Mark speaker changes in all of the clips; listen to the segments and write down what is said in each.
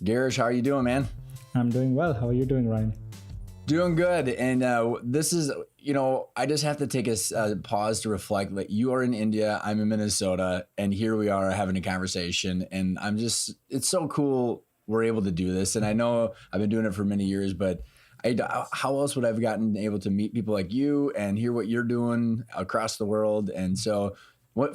Speaker 1: Girish, how are you doing, man?
Speaker 2: I'm doing well. How are you doing, Ryan?
Speaker 1: Doing good. And this is, I just have to take a pause to reflect. Like, you are in India, I'm in Minnesota, and here we are having a conversation. And it's so cool we're able to do this. And I know I've been doing it for many years, but how else would I have gotten able to meet people like you and hear what you're doing across the world? And so,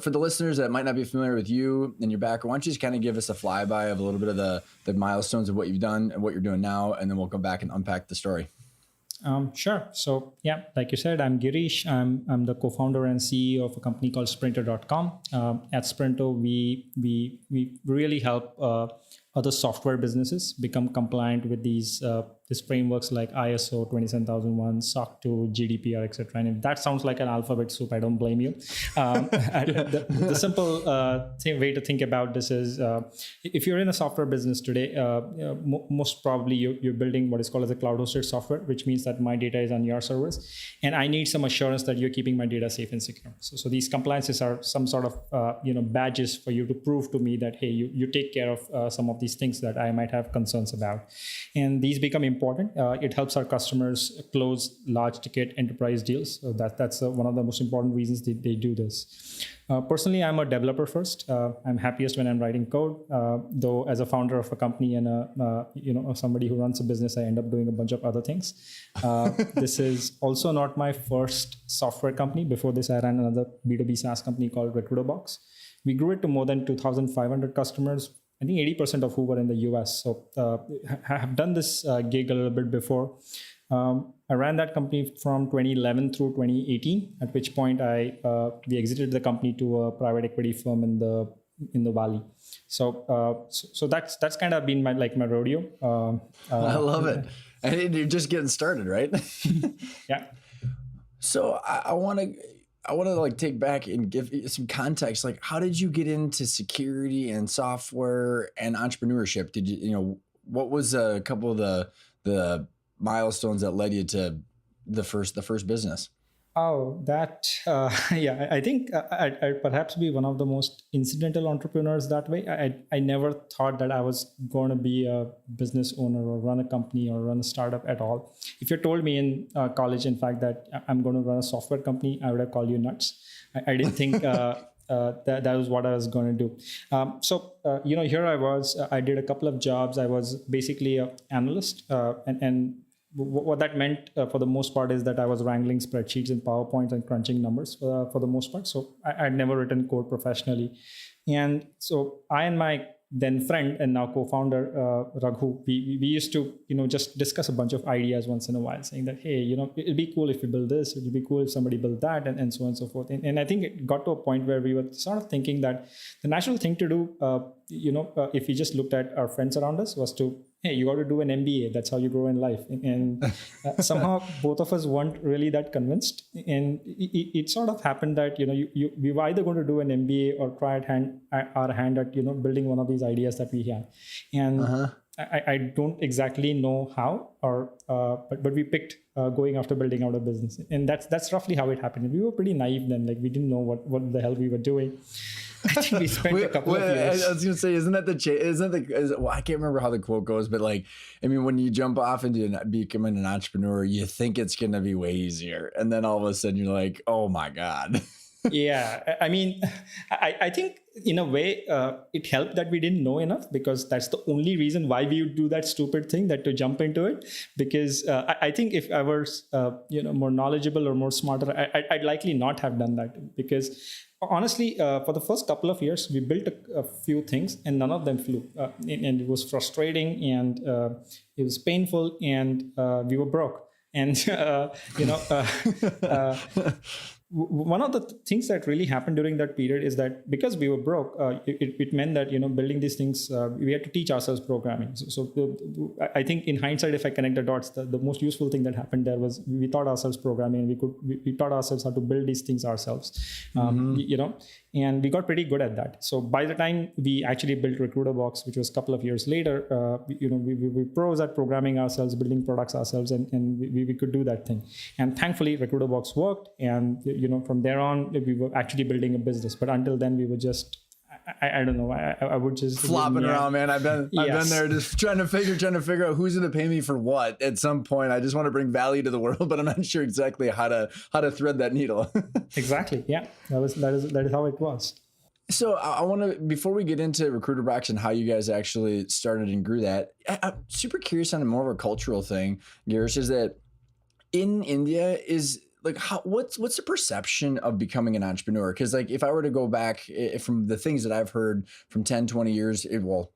Speaker 1: for the listeners that might not be familiar with you and your background, why don't you just kind of give us a flyby of a little bit of the milestones of what you've done and what you're doing now, and then we'll come back and unpack the story.
Speaker 2: Sure. So yeah, like you said, I'm Girish. I'm the co-founder and CEO of a company called Sprinter.com. At Sprinter, we really help other software businesses become compliant with these frameworks like ISO 27001, SOC 2, GDPR, etc. And if that sounds like an alphabet soup, I don't blame you. The simple way to think about this is if you're in a software business today, most probably you're building what is called as a cloud-hosted software, which means that my data is on your servers, and I need some assurance that you're keeping my data safe and secure. So these compliances are some sort of badges for you to prove to me that, hey, you take care of some of these things that I might have concerns about. And these become important. It helps our customers close large ticket enterprise deals. So that's one of the most important reasons they do this. Personally, I'm a developer first. I'm happiest when I'm writing code. Though as a founder of a company and somebody who runs a business, I end up doing a bunch of other things. This is also not my first software company. Before this, I ran another B2B SaaS company called RecruiterBox. We grew it to more than 2,500 customers. I think 80% of who were in the US. So I have done this gig a little bit before. I ran that company from 2011 through 2018, at which point we exited the company to a private equity firm in the Valley. So that's kind of been my rodeo.
Speaker 1: I love it. And you're just getting started, right?
Speaker 2: Yeah.
Speaker 1: So I want to take back and give some context. Like, how did you get into security and software and entrepreneurship? Did what was a couple of the milestones that led you to the first business?
Speaker 2: Oh, that, yeah, I think I'd perhaps be one of the most incidental entrepreneurs that way. I never thought that I was going to be a business owner or run a company or run a startup at all. If you told me in college, in fact, that I'm going to run a software company, I would have called you nuts. I didn't think that was what I was going to do. Here I was. I did a couple of jobs. I was basically an analyst, and what that meant for the most part is that I was wrangling spreadsheets and PowerPoints and crunching numbers for the most part. So I'd never written code professionally. And so I and my then friend and now co-founder, Raghu, we used to, just discuss a bunch of ideas once in a while, saying that, hey, it'd be cool if we build this, it'd be cool if somebody built that, and so on and so forth. And I think it got to a point where we were sort of thinking that the natural thing to do, if we just looked at our friends around us, was to, hey, you got to do an MBA. That's how you grow in life. And somehow both of us weren't really that convinced. And it sort of happened that, we were either going to do an MBA or try our hand at, building one of these ideas that we had. And I don't exactly know how, but we picked going after building out a business. And that's roughly how it happened. We were pretty naive then. Like, we didn't know what the hell we were doing. I think we spent a couple of years.
Speaker 1: I was going to say, I can't remember how the quote goes, but when you jump off into becoming an entrepreneur, you think it's going to be way easier. And then all of a sudden you're like, oh my God.
Speaker 2: Yeah. I think in a way it helped that we didn't know enough, because that's the only reason why we would do that stupid thing, that to jump into it. Because I think if I was, more knowledgeable or more smarter, I'd likely not have done that. Because honestly, for the first couple of years, we built a few things and none of them flew. And it was frustrating, and it was painful, and we were broke. And, one of the things that really happened during that period is that because we were broke, it meant that, building these things, we had to teach ourselves programming. So I think in hindsight, if I connect the dots, the most useful thing that happened there was we taught ourselves programming, and we taught ourselves how to build these things ourselves, and we got pretty good at that. So by the time we actually built RecruiterBox, which was a couple of years later, we were pros at programming ourselves, building products ourselves, and we could do that thing. And thankfully, RecruiterBox worked, and from there on, we were actually building a business. But until then, we were just I don't know. I would just
Speaker 1: flopping around, man. I've been there just trying to figure out who's going to pay me for what at some point. I just want to bring value to the world, but I'm not sure exactly how to thread that needle.
Speaker 2: Exactly. Yeah. That is how it was.
Speaker 1: So I want to, before we get into RecruiterBox and how you guys actually started and grew that, I'm super curious on more of a cultural thing, Girish, is that in India is like, what's the perception of becoming an entrepreneur? Because like, if I were to go back from the things that I've heard from 10, 20 years,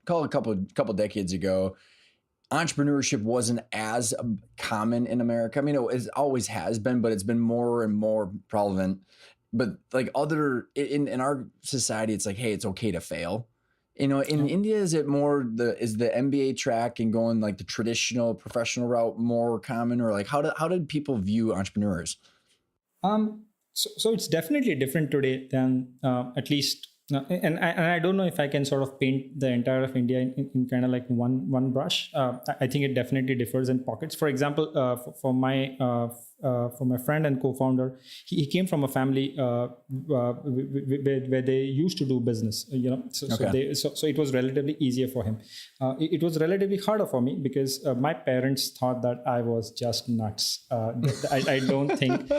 Speaker 1: call it a couple decades ago, entrepreneurship wasn't as common in America. I mean, it always has been, but it's been more and more prevalent. But like in our society, it's like, hey, it's okay to fail. In India, is it more is the MBA track and going like the traditional professional route more common, or like how did people view entrepreneurs?
Speaker 2: So it's definitely different today than at least, and I don't know if I can sort of paint the entire of India in kind of like one brush. I think it definitely differs in pockets. For example, for my friend and co-founder, he came from a family where they used to do business. So it was relatively easier for him. It was relatively harder for me because my parents thought that I was just nuts. I don't think,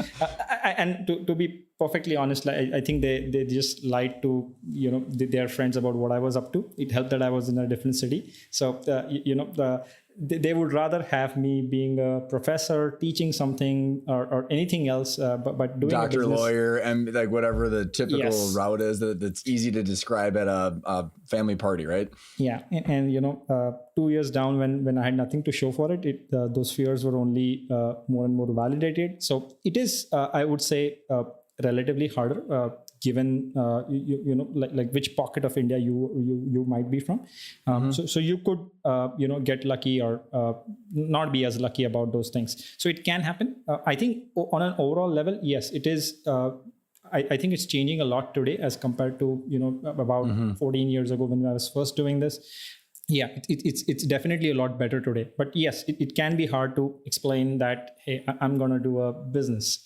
Speaker 2: and to be perfectly honest, I think they just lied to their friends about what I was up to. It helped that I was in a different city, so they would rather have me being a professor teaching something or anything else, but doing
Speaker 1: doctor, lawyer, and like whatever the typical route is that's easy to describe at a family party, right?
Speaker 2: Yeah, and 2 years down when I had nothing to show for it, those fears were only more and more validated. So it is, I would say, relatively harder given like which pocket of India you might be from. So you could get lucky or not be as lucky about those things. So it can happen. I think on an overall level, yes, it is. I think it's changing a lot today as compared to about 14 years ago when I was first doing this. Yeah, it's definitely a lot better today. But yes, it can be hard to explain that, hey, I'm going to do a business,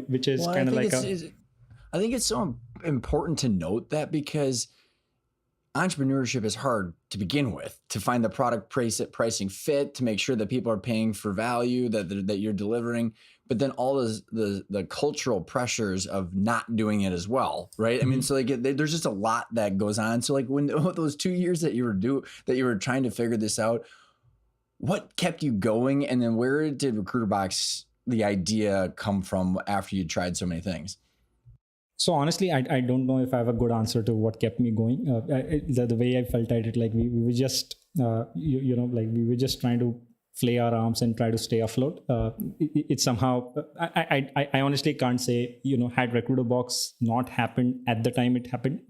Speaker 2: which is kind of like
Speaker 1: I think it's so important to note that because entrepreneurship is hard to begin with, to find the product pricing fit, to make sure that people are paying for value that you're delivering, but then all the cultural pressures of not doing it as well, right? Mm-hmm. I mean, so like there's just a lot that goes on. So like when those 2 years that you were trying to figure this out, what kept you going, and then where did RecruiterBox, the idea, come from after you tried so many things?
Speaker 2: So honestly, I don't know if I have a good answer to what kept me going. The way I felt at it, like we were just, like we were just trying to flay our arms and try to stay afloat. It somehow, I honestly can't say, had RecruiterBox not happened at the time it happened,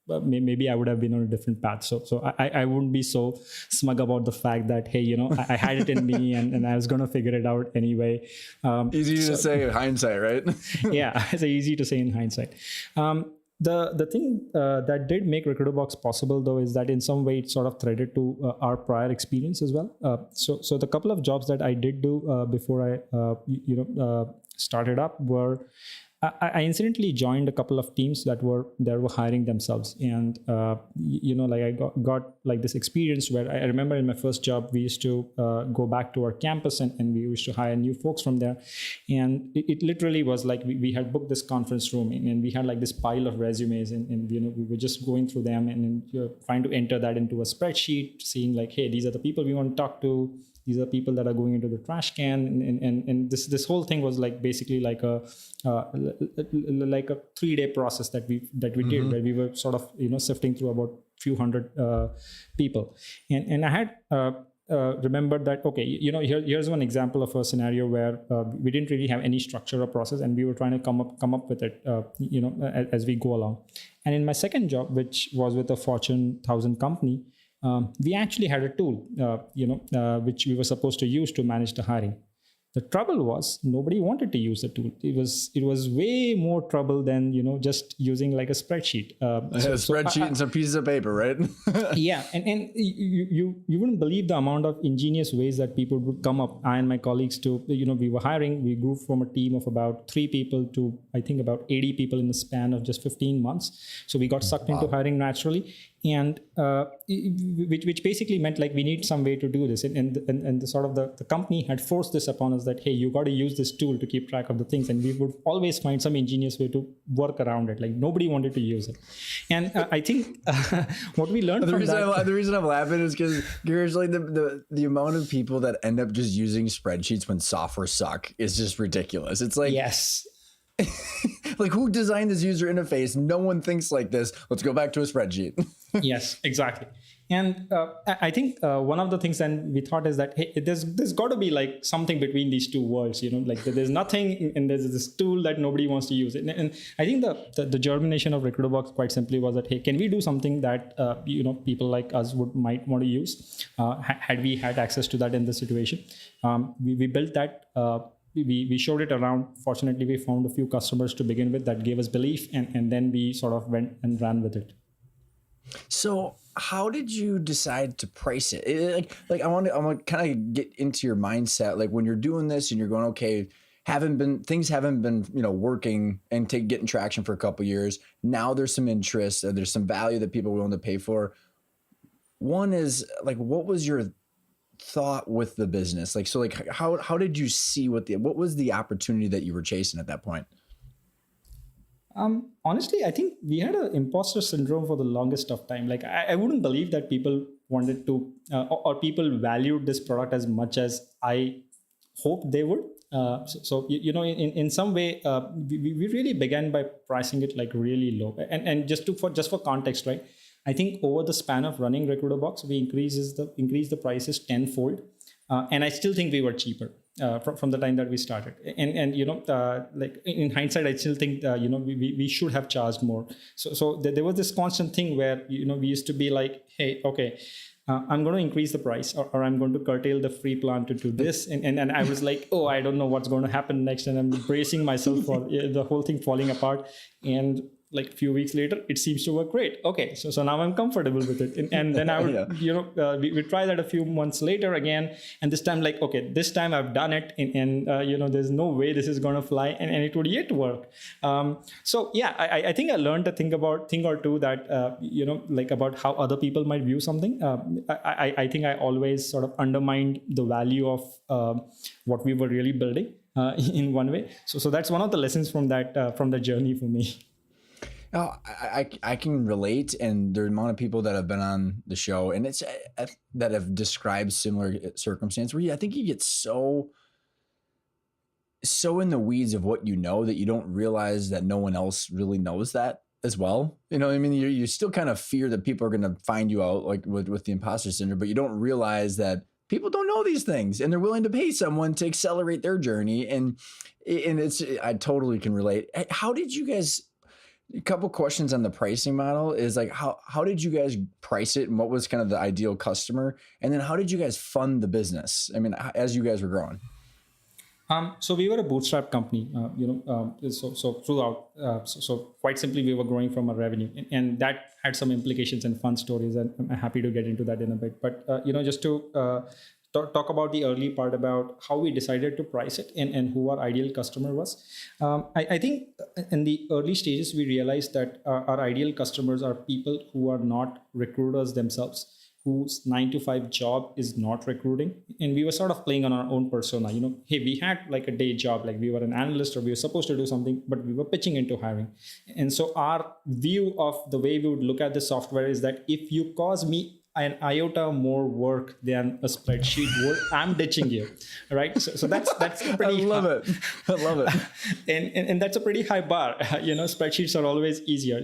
Speaker 2: maybe I would have been on a different path. So I wouldn't be so smug about the fact that, hey, I had it in me and I was going to figure it out anyway.
Speaker 1: Easy to say in hindsight, right?
Speaker 2: Yeah, it's easy to say in hindsight. The thing that did make RecruiterBox possible, though, is that in some way it sort of threaded to our prior experience as well. So the couple of jobs that I did do before I started up were, I incidentally joined a couple of teams that were hiring themselves, and like I got like this experience where I remember in my first job we used to go back to our campus and we used to hire new folks from there, and it literally was like we had booked this conference room and we had like this pile of resumes and we were just going through them and trying to enter that into a spreadsheet, seeing like, hey, these are the people we want to talk to. These are people that are going into the trash can, and this whole thing was like basically like a 3-day process that we did, where we were sort of sifting through about few hundred people, and I had remembered that, okay, here's one example of a scenario where we didn't really have any structure or process, and we were trying to come up with it as we go along. And in my second job, which was with a Fortune 1000 company, we actually had a tool, which we were supposed to use to manage the hiring. The trouble was nobody wanted to use the tool. It was way more trouble than just using like a spreadsheet.
Speaker 1: A spreadsheet and some pieces of paper, right?
Speaker 2: Yeah, and you wouldn't believe the amount of ingenious ways that people would come up. I and my colleagues to we were hiring. We grew from a team of about 3 people to I think about 80 people in the span of just 15 months. So we got sucked into hiring naturally, and which basically meant like we need some way to do this, and the sort of the company had forced this upon us that hey, you got to use this tool to keep track of the things, and we would always find some ingenious way to work around it. Like nobody wanted to use it, and I think what we learned
Speaker 1: the reason I'm laughing is because Girish, like the amount of people that end up just using spreadsheets when software suck is just ridiculous. It's like
Speaker 2: yes.
Speaker 1: Like who designed this user interface? No one thinks like this. Let's go back to a spreadsheet.
Speaker 2: Yes, exactly. And I think one of the things then we thought is that hey, there's got to be like something between these two worlds, like there's nothing and there's this tool that nobody wants to use. And I think the germination of RecruiterBox quite simply was that hey, can we do something that people like us might want to use? Had we had access to that in this situation, we built that. We showed it around. Fortunately, we found a few customers to begin with that gave us belief, and then we sort of went and ran with it.
Speaker 1: So how did you decide to price it? Like I want to kind of get into your mindset. Like when you're doing this and you're going, okay, things haven't been working and getting traction for a couple of years. Now there's some interest, there's some value that people are willing to pay for. One is like, what was your thought with the business? Like, so like how did you see what was the opportunity that you were chasing at that point?
Speaker 2: Honestly, I think we had an imposter syndrome for the longest of time. Like I wouldn't believe that people wanted to or people valued this product as much as I hoped they would. In some way, we really began by pricing it like really low. And just for context, right? I think over the span of running RecruiterBox, we increased the prices tenfold, and I still think we were cheaper from the time that we started. And like in hindsight, I still think we should have charged more. So there was this constant thing where we used to be like, hey, okay, I'm going to increase the price, or I'm going to curtail the free plan to do this. And I was like, oh, I don't know what's going to happen next, and I'm bracing myself for the whole thing falling apart. And like a few weeks later, it seems to work great. Okay, so now I'm comfortable with it. And then I would, we try that a few months later again. And this time, like, okay, this time I've done it. And there's no way this is going to fly. And it would yet work. So yeah, I think I learned a thing or two that, like about how other people might view something. I think I always sort of undermined the value of what we were really building in one way. So that's one of the lessons from the journey for me.
Speaker 1: Oh, I can relate, and the amount of people that have been on the show and it's that have described similar circumstance where I think you get so in the weeds of what that you don't realize that no one else really knows that as well. You know what I mean? You still kind of fear that people are going to find you out like with the imposter syndrome, but you don't realize that people don't know these things and they're willing to pay someone to accelerate their journey. And I totally can relate. How did you guys... A couple questions on the pricing model is like, how did you guys price it and what was kind of the ideal customer? And then how did you guys fund the business? I mean, as you guys were growing.
Speaker 2: So we were a bootstrap company, so throughout. So quite simply, we were growing from our revenue, and that had some implications and fun stories, and I'm happy to get into that in a bit. But just to talk about the early part about how we decided to price it and who our ideal customer was. I think in the early stages, we realized that our ideal customers are people who are not recruiters themselves, whose 9-to-5 job is not recruiting. And we were sort of playing on our own persona. Hey, we had like a day job, like we were an analyst or we were supposed to do something, but we were pitching into hiring. And so our view of the way we would look at the software is that if you cause me an iota more work than a spreadsheet would, I'm ditching you, right? So that's pretty.
Speaker 1: I love it.
Speaker 2: And that's a pretty high bar. Spreadsheets are always easier.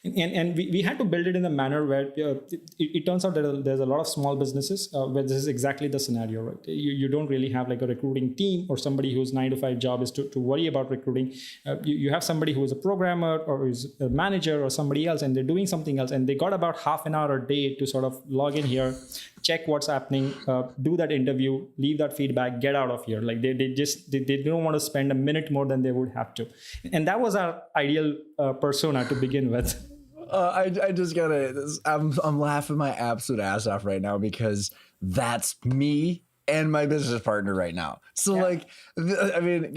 Speaker 2: And we had to build it in a manner where it turns out that there's a lot of small businesses where this is exactly the scenario, right? You don't really have like a recruiting team or somebody whose 9-to-5 job is to worry about recruiting. You have somebody who is a programmer or is a manager or somebody else, and they're doing something else, and they got about half an hour hour a day to sort of log in here, check what's happening, do that interview, leave that feedback, get out of here. Like they don't want to spend a minute more than they would have to. And that was our ideal persona to begin with.
Speaker 1: I just gotta, I'm laughing my absolute ass off right now because that's me and my business partner right now. So like, I mean,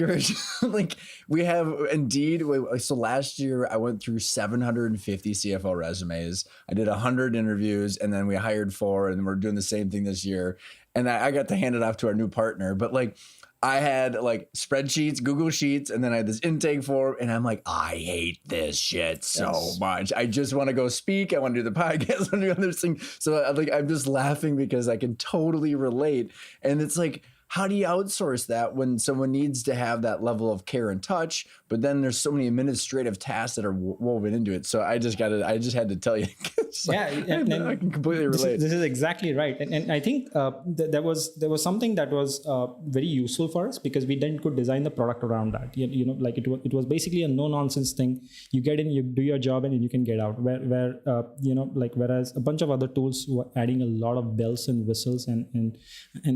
Speaker 1: like we have Indeed. So last year I went through 750 CFO resumes. I did 100 interviews and then we hired 4 and we're doing the same thing this year. And I got to hand it off to our new partner, but like, I had like spreadsheets, Google Sheets, and then I had this intake form, and I'm like, I hate this shit so much. I just want to go speak. I want to do the podcast. I want to do other things. So I'm just laughing because I can totally relate. And it's like, how do you outsource that when someone needs to have that level of care and touch, but then there's so many administrative tasks that are woven into it? So I just had to tell you. I can completely relate.
Speaker 2: This is exactly right. And I think there was something that was very useful for us because we then could design the product around that. You know, like it was basically a no nonsense thing. You get in, you do your job, and then you can get out. Whereas a bunch of other tools were adding a lot of bells and whistles and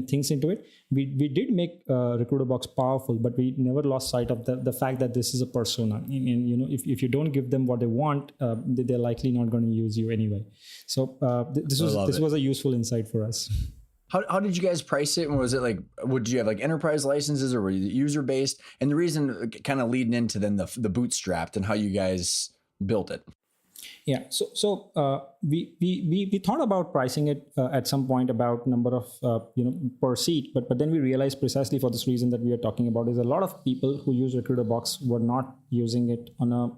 Speaker 2: things into it. We did make RecruiterBox powerful, but we never lost sight of the fact that this is a persona. And you know, if you don't give them what they want, they're likely not going to use you anyway. So this was a useful insight for us.
Speaker 1: How did you guys price it? And was it like, would you have like enterprise licenses or were you user based? And the reason kind of leading into then the bootstrapped and how you guys built it.
Speaker 2: Yeah, so we thought about pricing it at some point about number of per seat, but then we realized precisely for this reason that we are talking about is a lot of people who use RecruiterBox were not using it on a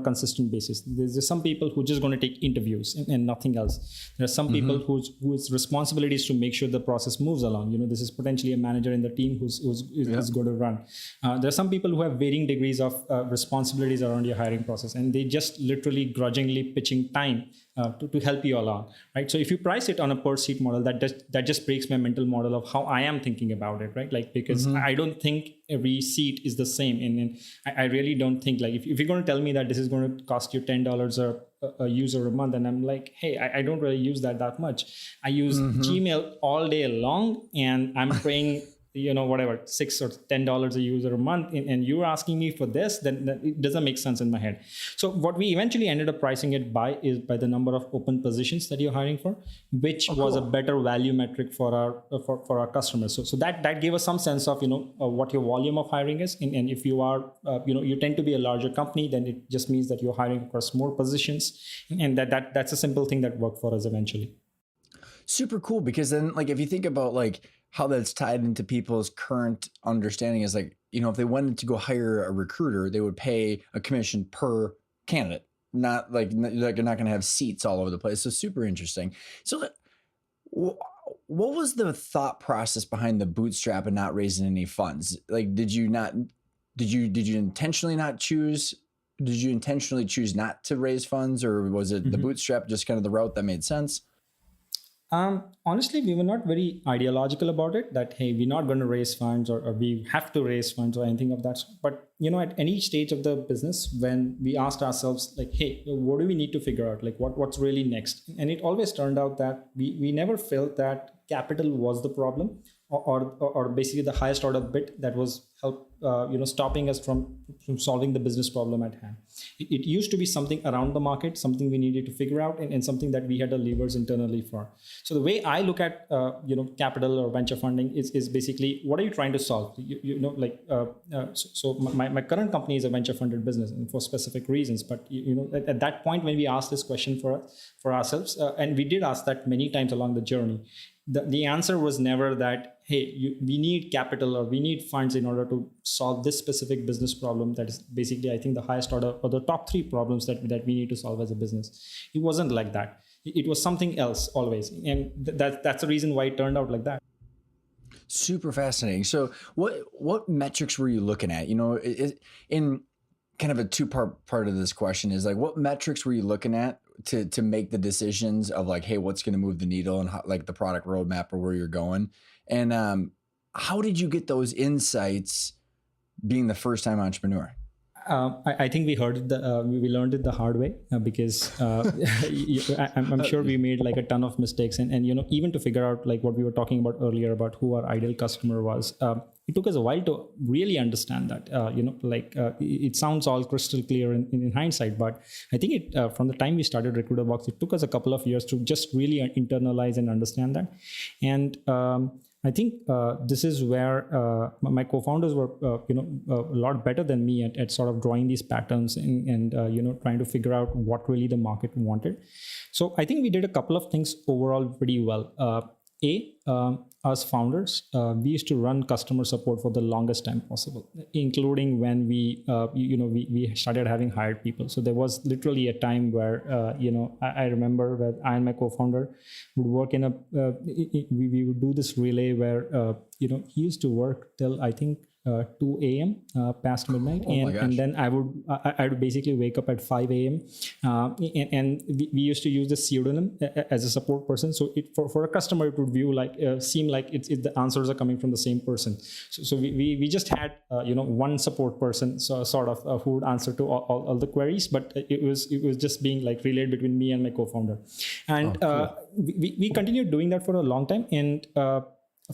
Speaker 2: consistent basis. There's some people who are just going to take interviews and nothing else. There are some people whose responsibility is to make sure the process moves along. You know, this is potentially a manager in the team who's going to run. There are some people who have varying degrees of responsibilities around your hiring process, and they just literally grudgingly pitching time to help you along, right? So if you price it on a per seat model, that just breaks my mental model of how I am thinking about it, right? Like, because I don't think every seat is the same. And I really don't think, like, if you're going to tell me that this is going to cost you $10 a user a month, and I'm like, hey, I don't really use that much. I use Gmail all day long, and I'm paying whatever, $6 or $10 a user a month, and you're asking me for this, then it doesn't make sense in my head. So what we eventually ended up pricing it by is by the number of open positions that you're hiring for, which was a better value metric for our customers. So that gave us some sense of what your volume of hiring is, and if you are you tend to be a larger company, then it just means that you're hiring across more positions, and that's a simple thing that worked for us eventually.
Speaker 1: Super cool, because then, like, if you think about like how that's tied into people's current understanding is like, if they wanted to go hire a recruiter, they would pay a commission per candidate, not like you're not going to have seats all over the place. So super interesting. So what was the thought process behind the bootstrap and not raising any funds? Like, did you intentionally choose not to raise funds, or was it the bootstrap just kind of the route that made sense?
Speaker 2: Honestly, we were not very ideological about it, that, hey, we're not going to raise funds or we have to raise funds or anything of that sort. But, at any stage of the business, when we asked ourselves, like, hey, what do we need to figure out? Like, what's really next? And it always turned out that we never felt that capital was the problem or basically the highest order bit that was stopping us from solving the business problem at hand. It used to be something around the market, something we needed to figure out, and something that we had the levers internally for. So the way I look at capital or venture funding is basically, what are you trying to solve? So my current company is a venture funded business, and for specific reasons. But at that point, when we asked this question for ourselves, and we did ask that many times along the journey, the answer was never that, hey, we need capital or we need funds in order to solve this specific business problem. That is basically, I think, the highest order or the top 3 problems that we need to solve as a business. It wasn't like that. It was something else always. And that's the reason why it turned out like that.
Speaker 1: Super fascinating. So what metrics were you looking at? In kind of a part of this question is like, what metrics were you looking at to make the decisions of like, hey, what's going to move the needle and how, like the product roadmap or where you're going? And how did you get those insights being the first time entrepreneur?
Speaker 2: I think we we learned it the hard way because I'm sure we made like a ton of mistakes, and even to figure out like what we were talking about earlier about who our ideal customer was. It took us a while to really understand that. It sounds all crystal clear in hindsight, but I think from the time we started RecruiterBox, it took us a couple of years to just really internalize and understand that, and I think this is where my co-founders were, a lot better than me at sort of drawing these patterns and trying to figure out what really the market wanted. So I think we did a couple of things overall pretty well. As founders, we used to run customer support for the longest time possible, including when we started having hired people. So there was literally a time where I remember where I and my co-founder would work in we would do this relay where he used to work till I think 2 a.m. Past midnight, and then I would basically wake up at 5 a.m. And we used to use the pseudonym as a support person. So for a customer, it would seem like the answers are coming from the same person. So we just had one support person, so sort of who would answer to all the queries, but it was just being like relayed between me and my co-founder, and cool. We continued doing that for a long time, and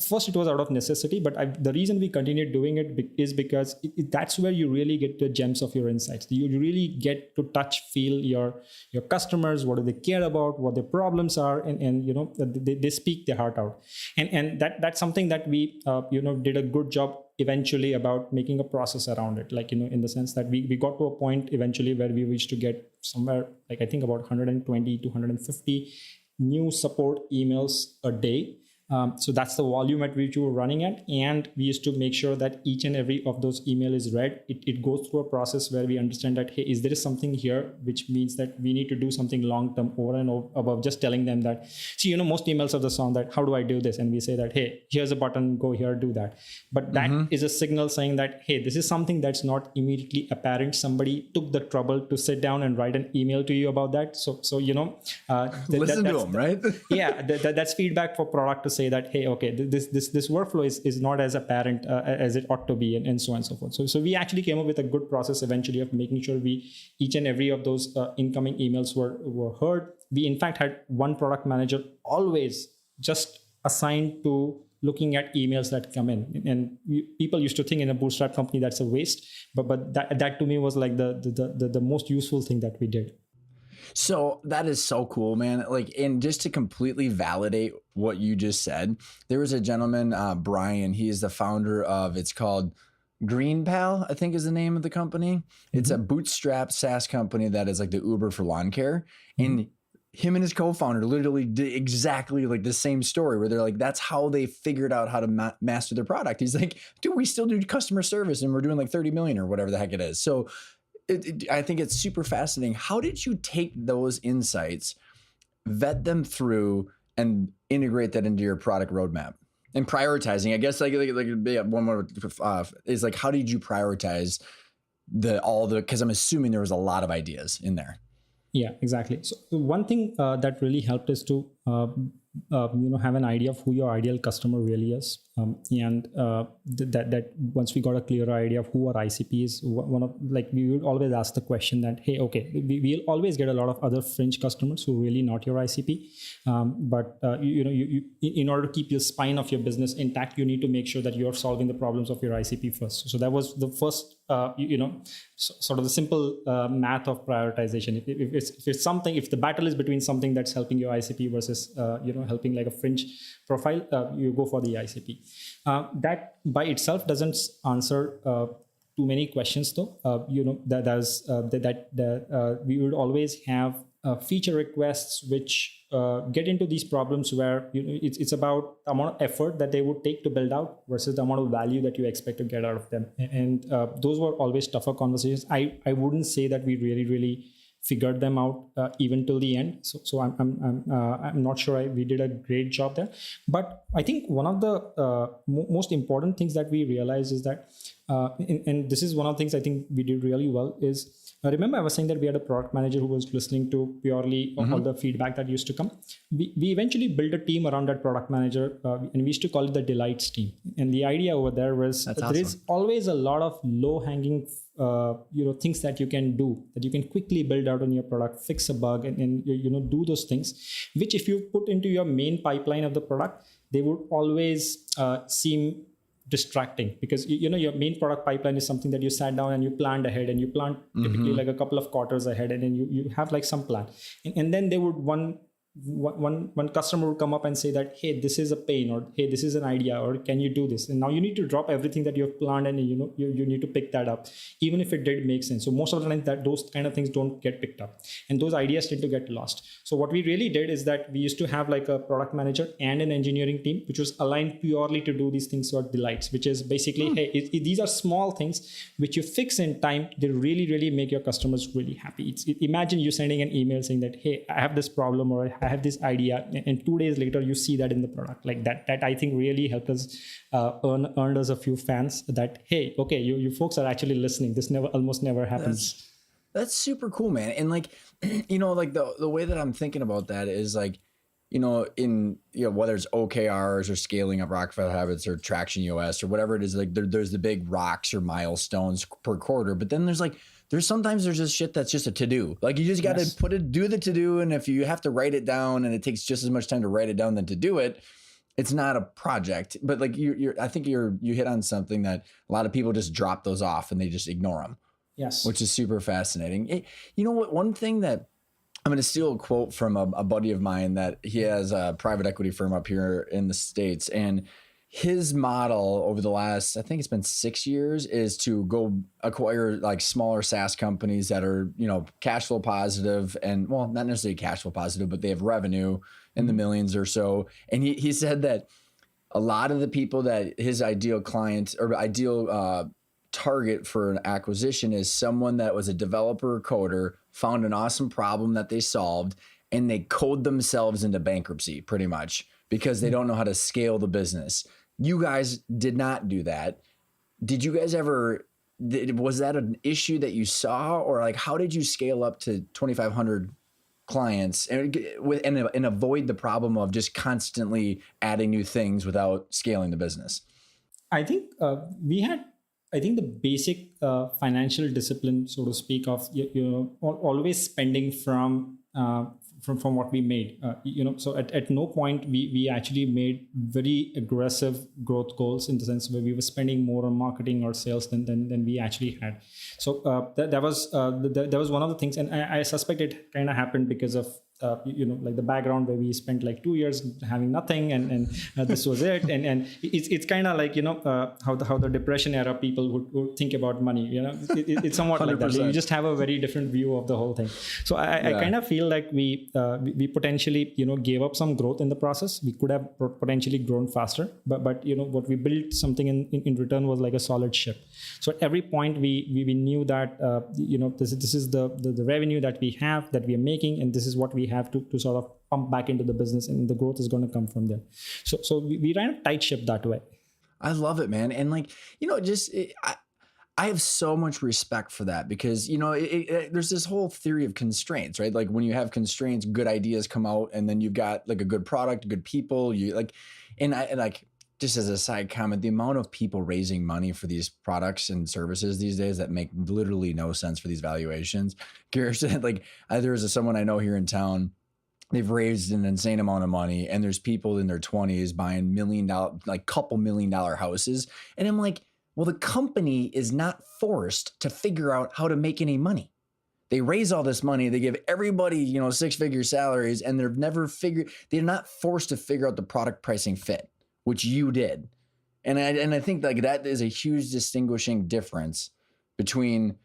Speaker 2: first it was out of necessity, but the reason we continued doing it is because that's where you really get the gems of your insights. You really get to feel your customers, what do they care about, what their problems are, and they speak their heart out, and that's something that we did a good job eventually about making a process around it, like in the sense that we got to a point eventually where we wished to get somewhere like I think about 120 to 150 new support emails a day. So that's the volume at which we were running at, and we used to make sure that each and every of those email is read. It goes through a process where we understand that, hey, is there something here which means that we need to do something long term over and above just telling them that, see, most emails have the sound that, how do I do this? And we say that, hey, here's a button, go here, do that. But that is a signal saying that, hey, this is something that's not immediately apparent. Somebody took the trouble to sit down and write an email to you about that. So
Speaker 1: listen to them, right?
Speaker 2: Yeah, that's feedback for product to say that, hey, okay, this workflow is not as apparent as it ought to be, and so on and so forth. So we actually came up with a good process eventually of making sure each and every of those incoming emails were heard. We in fact had one product manager always just assigned to looking at emails that come in, and people used to think in a bootstrap company that's a waste, but that to me was like the most useful thing that we did.
Speaker 1: So that is so cool, man. Like, and just to completely validate what you just said, there was a gentleman, Brian, he is the founder of, it's called GreenPal, I think is the name of the company. It's a bootstrapped SaaS company that is like the Uber for lawn care. And him and his co-founder literally did exactly like the same story where they're like, that's how they figured out how to master their product. He's like, dude, we still do customer service and we're doing like 30 million or whatever the heck it is. So I think it's super fascinating. How did you take those insights, vet them through, and integrate that into your product roadmap and prioritizing? I guess like one more is like, how did you prioritize because I'm assuming there was a lot of ideas in there.
Speaker 2: Yeah, exactly. So one thing that really helped is to have an idea of who your ideal customer really is, and that once we got a clearer idea of who our ICP is, we would always ask the question that, hey, okay, we'll always get a lot of other fringe customers who are really not your ICP, but you in order to keep the spine of your business intact, you need to make sure that you're solving the problems of your ICP first. So that was the first sort of the simple math of prioritization. If the battle is between something that's helping your ICP versus helping like a fringe profile, you go for the ICP. That by itself doesn't answer too many questions, though. We would always have feature requests which get into these problems where it's about the amount of effort that they would take to build out versus the amount of value that you expect to get out of them, and those were always tougher conversations. I wouldn't say that we really figured them out even till the end. So I'm not sure we did a great job there. But I think one of the most important things that we realized is that And this is one of the things I think we did really well is, remember I was saying that we had a product manager who was listening to purely all the feedback that used to come. We eventually built a team around that product manager, and we used to call it the delights team. And the idea over there was there is always a lot of low hanging things that you can do, that you can quickly build out on your product, fix a bug, and do those things, which if you put into your main pipeline of the product, they would always seem distracting, because your main product pipeline is something that you sat down and you planned ahead, and you planned typically like a couple of quarters ahead, and then you have like some plan, and then they would one customer would come up and say that, hey, this is a pain, or hey, this is an idea, or can you do this? And now you need to drop everything that you have planned, and you need to pick that up, even if it did make sense. So most of the time that those kind of things don't get picked up, and those ideas tend to get lost. So what we really did is that we used to have like a product manager and an engineering team, which was aligned purely to do these things called delights, which is basically, hey, these are small things which you fix in time. They really, really make your customers really happy. Imagine you sending an email saying that, hey, I have this problem, or I have this idea, and 2 days later you see that in the product. Like that I think really helped us earned us a few fans that, hey, okay, you folks are actually listening. This almost never happens.
Speaker 1: That's super cool, man. And like, like the way that I'm thinking about that is like, in whether it's OKRs or scaling up Rockefeller Habits or Traction US or whatever it is, like there's the big rocks or milestones per quarter, but then there's sometimes just shit that's just a to-do. Like you just got to do the to-do. And if you have to write it down and it takes just as much time to write it down than to do it, it's not a project. But like I think you hit on something that a lot of people just drop those off and they just ignore them.
Speaker 2: Yes.
Speaker 1: Which is super fascinating. You know what? One thing that I'm going to steal a quote from a buddy of mine that he has a private equity firm up here in the States, and his model over the last, I think it's been 6 years, is to go acquire like smaller SaaS companies that are, cash flow positive, and well, not necessarily cash flow positive, but they have revenue in the millions or so. And he said that a lot of the people that his ideal client or ideal target for an acquisition is someone that was a developer or coder, found an awesome problem that they solved, and they code themselves into bankruptcy pretty much because they don't know how to scale the business. You guys did not do that. Did you guys ever, was that an issue that you saw, or like how did you scale up to 2,500 clients and avoid the problem of just constantly adding new things without scaling the business?
Speaker 2: I think the basic financial discipline, so to speak, of always spending from what we made. So at no point we actually made very aggressive growth goals, in the sense where we were spending more on marketing or sales than we actually had. So that was one of the things, and I suspect it kind of happened because of like the background where we spent like 2 years having nothing, and this was it, and it's kind of like how the depression era people would think about money. It's somewhat 100%. Like that. You just have a very different view of the whole thing. So I kind of feel like we potentially gave up some growth in the process. We could have potentially grown faster, but what we built something in return was like a solid ship. So at every point we knew that this is the revenue that we have, that we are making, and this is what we have to sort of pump back into the business, and the growth is going to come from there. So we ran a tight ship that way.
Speaker 1: I love it, man. And like, I have so much respect for that, because, there's this whole theory of constraints, right? Like when you have constraints, good ideas come out, and then you've got like a good product, good people, just as a side comment, the amount of people raising money for these products and services these days that make literally no sense for these valuations. Girish said, like, there's someone I know here in town, they've raised an insane amount of money, and there's people in their 20s buying couple $1 million houses. And I'm like, well, the company is not forced to figure out how to make any money. They raise all this money, they give everybody, 6-figure salaries, and they're not forced to figure out the product pricing fit, which you did. And I think like that is a huge distinguishing difference between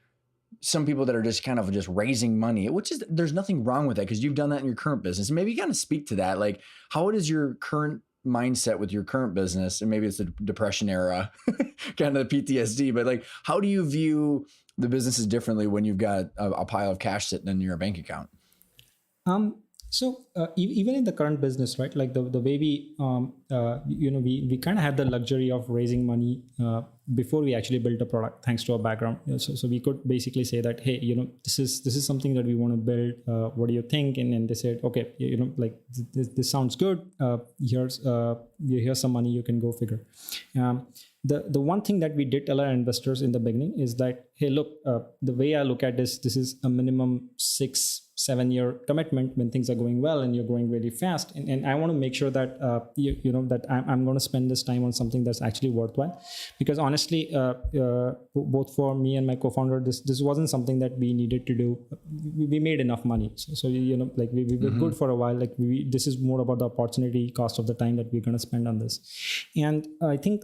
Speaker 1: some people that are just kind of just raising money, which is, there's nothing wrong with that, because you've done that in your current business. Maybe you kind of speak to that. Like, how is your current mindset with your current business? And maybe it's the depression era, kind of the PTSD, but like, how do you view the businesses differently when you've got a pile of cash sitting in your bank account?
Speaker 2: So even in the current business, right? Like the way we kind of had the luxury of raising money before we actually built a product, thanks to our background. So we could basically say that, hey, this is something that we want to build. What do you think? And they said, okay, like this sounds good. Here's some money. You can go figure. The one thing that we did tell our investors in the beginning is that, hey, look, the way I look at this is a minimum 6-7 year commitment when things are going well and you're growing really fast. And I want to make sure that, that I'm going to spend this time on something that's actually worthwhile. Because honestly, both for me and my co-founder, this wasn't something that we needed to do. We made enough money. So like we were good for a while. Like this is more about the opportunity cost of the time that we're going to spend on this. And I think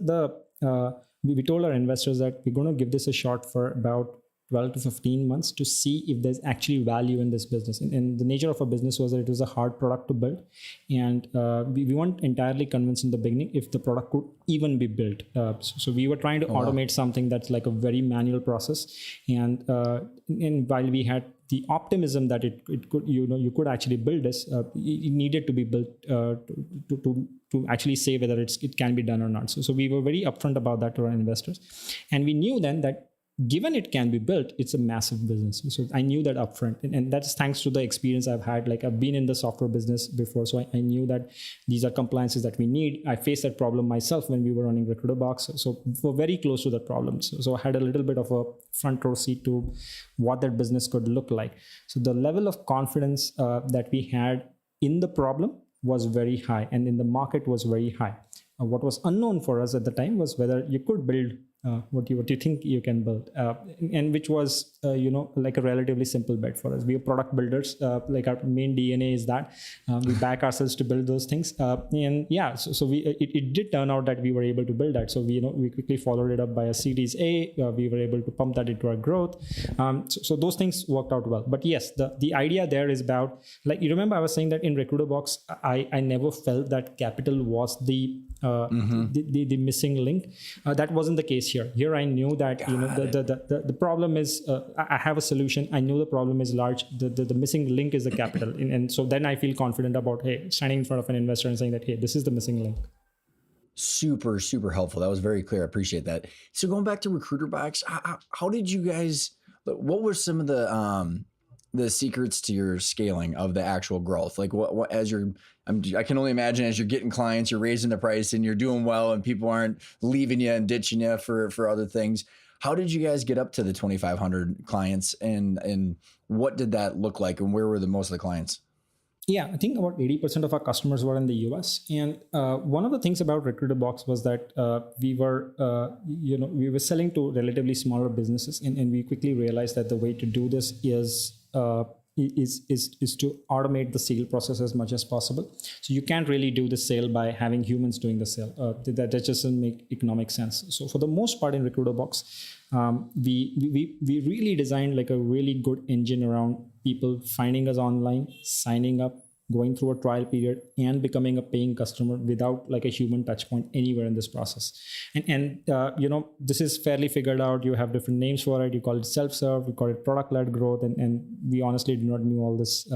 Speaker 2: we told our investors that we're going to give this a shot for about 12 to 15 months to see if there's actually value in this business. And the nature of our business was that it was a hard product to build. And we weren't entirely convinced in the beginning if the product could even be built. So we were trying to automate something that's like a very manual process. And while we had the optimism that it could, you could actually build this, it needed to be built to actually say whether it can be done or not. So we were very upfront about that to our investors. And we knew then that given it can be built, it's a massive business. So I knew that upfront. And that's thanks to the experience I've had. Like I've been in the software business before. So I knew that these are compliances that we need. I faced that problem myself when we were running RecruiterBox. So we're very close to that problem. So I had a little bit of a front row seat to what that business could look like. So the level of confidence that we had in the problem was very high, and in the market was very high. What was unknown for us at the time was whether you could build what you think you can build, and which was like a relatively simple bet for us. We are product builders. Like our main DNA is that we back ourselves to build those things. And yeah, so it did turn out that we were able to build that. So we quickly followed it up by a Series A. We were able to pump that into our growth. So those things worked out well. But yes, the idea there is about, like, you remember I was saying that in RecruiterBox, I never felt that capital was the missing link. That wasn't the case here. Here I knew that the problem is I have a solution. I know the problem is large. The missing link is the capital, and so then I feel confident about, hey, standing in front of an investor and saying that, hey, this is the missing link.
Speaker 1: Super, super helpful. That was very clear. I appreciate that. So going back to RecruiterBox, how did you guys? What were some of the secrets to your scaling of the actual growth? Like what as I can only imagine as you're getting clients, you're raising the price and you're doing well and people aren't leaving you and ditching you for other things. How did you guys get up to the 2,500 clients and what did that look like and where were most of the clients?
Speaker 2: Yeah, I think about 80% of our customers were in the US. And one of the things about RecruiterBox was that we were selling to relatively smaller businesses, and we quickly realized that the way to do this is to automate the sale process as much as possible. So you can't really do the sale by having humans doing the sale. That just doesn't make economic sense. So for the most part in RecruiterBox, we really designed like a really good engine around people finding us online, signing up, going through a trial period, and becoming a paying customer without like a human touch point anywhere in this process. And this is fairly figured out. You have different names for it. You call it self-serve, you call it product-led growth, and we honestly do not know all this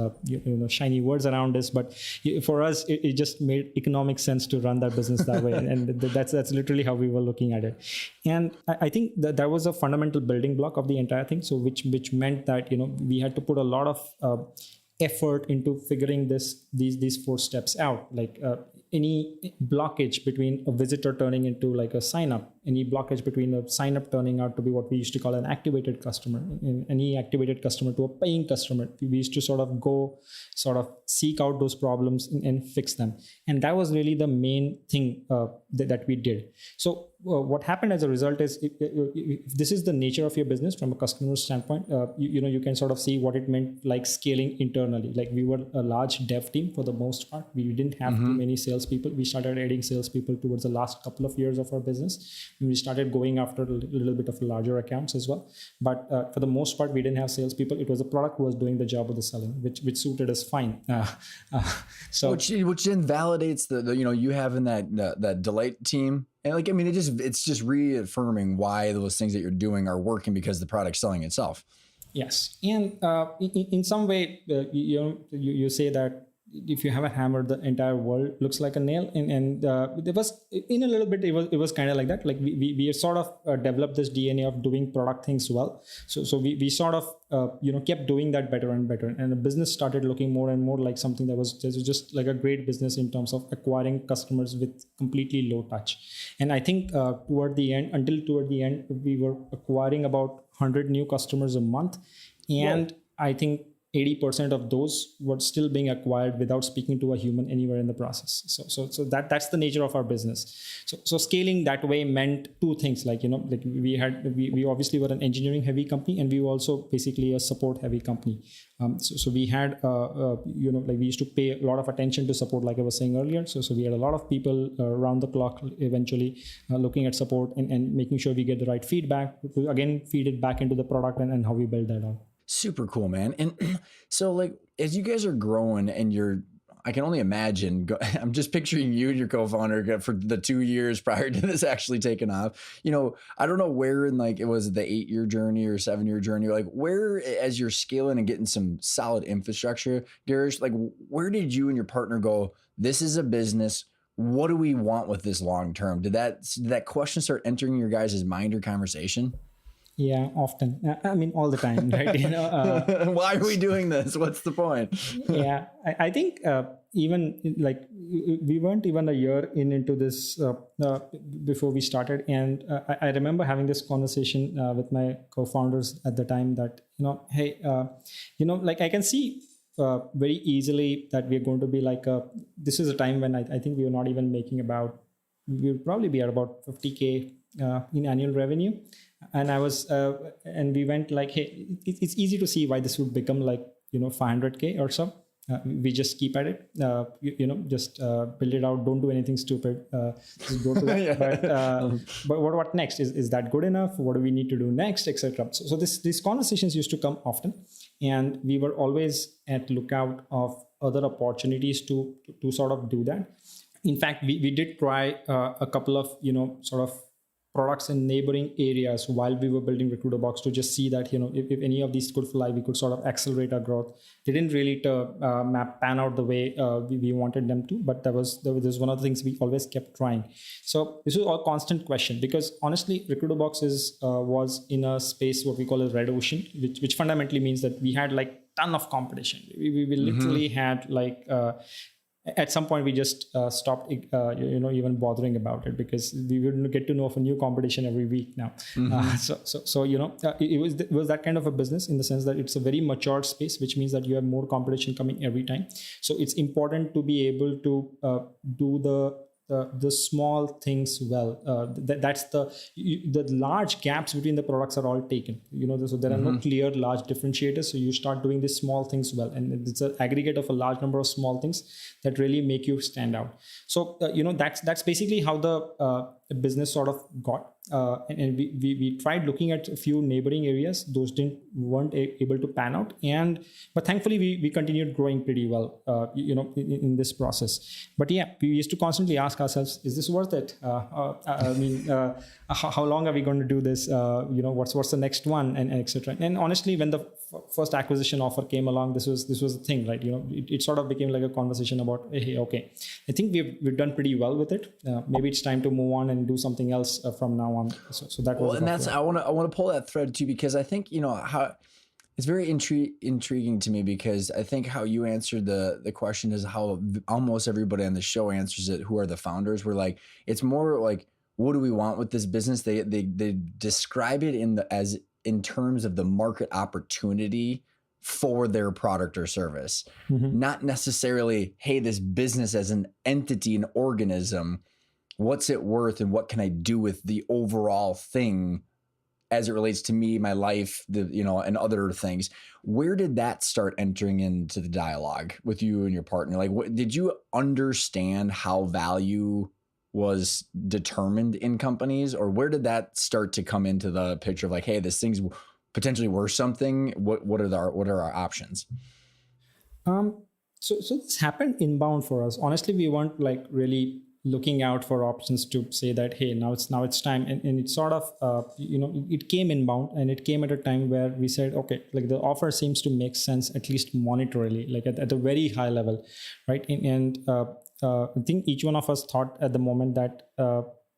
Speaker 2: shiny words around this, but for us it just made economic sense to run that business that way. And that's literally how we were looking at it. And I think that was a fundamental building block of the entire thing. So which meant that we had to put a lot of effort into figuring these 4 steps out. Like any blockage between a visitor turning into like a sign up, any blockage between a sign up turning out to be what we used to call an activated customer, and any activated customer to a paying customer. We used to sort of seek out those problems and fix them. And that was really the main thing that we did. So what happened as a result is, if this is the nature of your business from a customer standpoint, you can sort of see what it meant like scaling internally. Like we were a large dev team for the most part. We didn't have too many salespeople. We started adding salespeople towards the last couple of years of our business. We started going after a little bit of larger accounts as well. But for the most part, we didn't have salespeople. It was a product who was doing the job of the selling, which suited us fine. So
Speaker 1: which then validates the you having that delight team. And like, I mean, it's just reaffirming why those things that you're doing are working because the product's selling itself.
Speaker 2: Yes. And in some way, you say that if you have a hammer, the entire world looks like a nail. And there was, in a little bit, it was kind of like that. Like we sort of developed this DNA of doing product things well. So we sort of kept doing that better and better, and the business started looking more and more like something that was just like a great business in terms of acquiring customers with completely low touch. And I think toward the end, we were acquiring about 100 new customers a month, and I think 80% of those were still being acquired without speaking to a human anywhere in the process. So that's the nature of our business. So scaling that way meant two things. Like we obviously were an engineering heavy company, and we were also basically a support heavy company. So we had we used to pay a lot of attention to support, like I was saying earlier. So we had a lot of people around the clock eventually looking at support and making sure we get the right feedback to again feed it back into the product and how we build that out.
Speaker 1: Super cool, man. And so like, as you guys are growing and I can only imagine, I'm just picturing you and your co-founder for the 2 years prior to this actually taking off. I don't know where in like, it was the 8-year journey or 7-year journey, like where, as you're scaling and getting some solid infrastructure, Girish, like where did you and your partner go, this is a business, what do we want with this long term? Did that question start entering your guys' mind or conversation?
Speaker 2: Yeah, often. I mean, all the time, right?
Speaker 1: Why are we doing this? What's the point?
Speaker 2: Yeah, I think even like we weren't even a year into this before we started, and I remember having this conversation with my co-founders at the time that hey, like I can see very easily that we're going to be like this is a time when I think we were not even making we'll probably be at about 50K in annual revenue. And and we went like, hey, it's easy to see why this would become like 500K or so. We just keep at it, just build it out. Don't do anything stupid. Just go to that. Yeah. But what next? Is that good enough? What do we need to do next, etc. So these conversations used to come often, and we were always at lookout of other opportunities to sort of do that. In fact, we did try a couple of sort of products in neighboring areas while we were building RecruiterBox to just see that if any of these could fly, we could sort of accelerate our growth. They didn't really pan out the way we wanted them to, but that was one of the things we always kept trying. So this was all constant question, because honestly, RecruiterBox was in a space what we call a red ocean, which fundamentally means that we had like ton of competition. We literally had like at some point we just stopped even bothering about it, because we would get to know of a new competition every week now. It was that kind of a business in the sense that it's a very mature space, which means that you have more competition coming every time. So it's important to be able to do the small things well. That's the large gaps between the products are all taken. So there are no clear large differentiators. So you start doing these small things well, and it's an aggregate of a large number of small things that really make you stand out. So that's basically how the business sort of got. And we tried looking at a few neighboring areas. Those weren't able to pan out, but thankfully we continued growing pretty well in this process. But yeah, we used to constantly ask ourselves, is this worth it? How long are we going to do this? What's the next one, and etc. And honestly, when the first acquisition offer came along, this was the thing, right? It sort of became like a conversation about, hey, okay, I think we've done pretty well with it. Maybe it's time to move on and do something else from now on. So that was.
Speaker 1: Well, and that's I want to pull that thread too, because I think how it's very intriguing to me, because I think how you answered the question is how almost everybody on the show answers it, who are the founders. We're like, it's more like, what do we want with this business? They describe it in terms of the market opportunity for their product or service, not necessarily, hey, this business as an entity, an organism, what's it worth and what can I do with the overall thing as it relates to me, my life, and other things. Where did that start entering into the dialogue with you and your partner? Like, did you understand how value was determined in companies, or where did that start to come into the picture of like, hey, this thing's potentially worth something? What are our options?
Speaker 2: So this happened inbound for us. Honestly, we weren't like really looking out for options to say that, hey, now it's time. And it sort of, it came inbound, and it came at a time where we said, okay, like the offer seems to make sense, at least monetarily, like at a very high level, right? And I think each one of us thought at the moment that,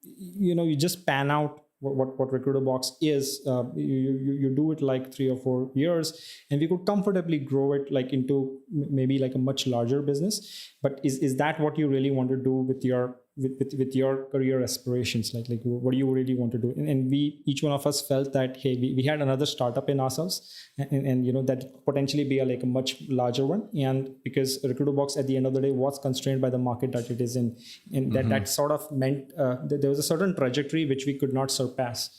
Speaker 2: you just pan out what RecruiterBox is. You do it like 3 or 4 years, and we could comfortably grow it like into maybe like a much larger business. But is that what you really want to do with your career aspirations? Like what do you really want to do? And we, each one of us, felt that, hey, we had another startup in ourselves, and that potentially be like a much larger one. And because RecruiterBox at the end of the day was constrained by the market that it is in, and that sort of meant that there was a certain trajectory which we could not surpass.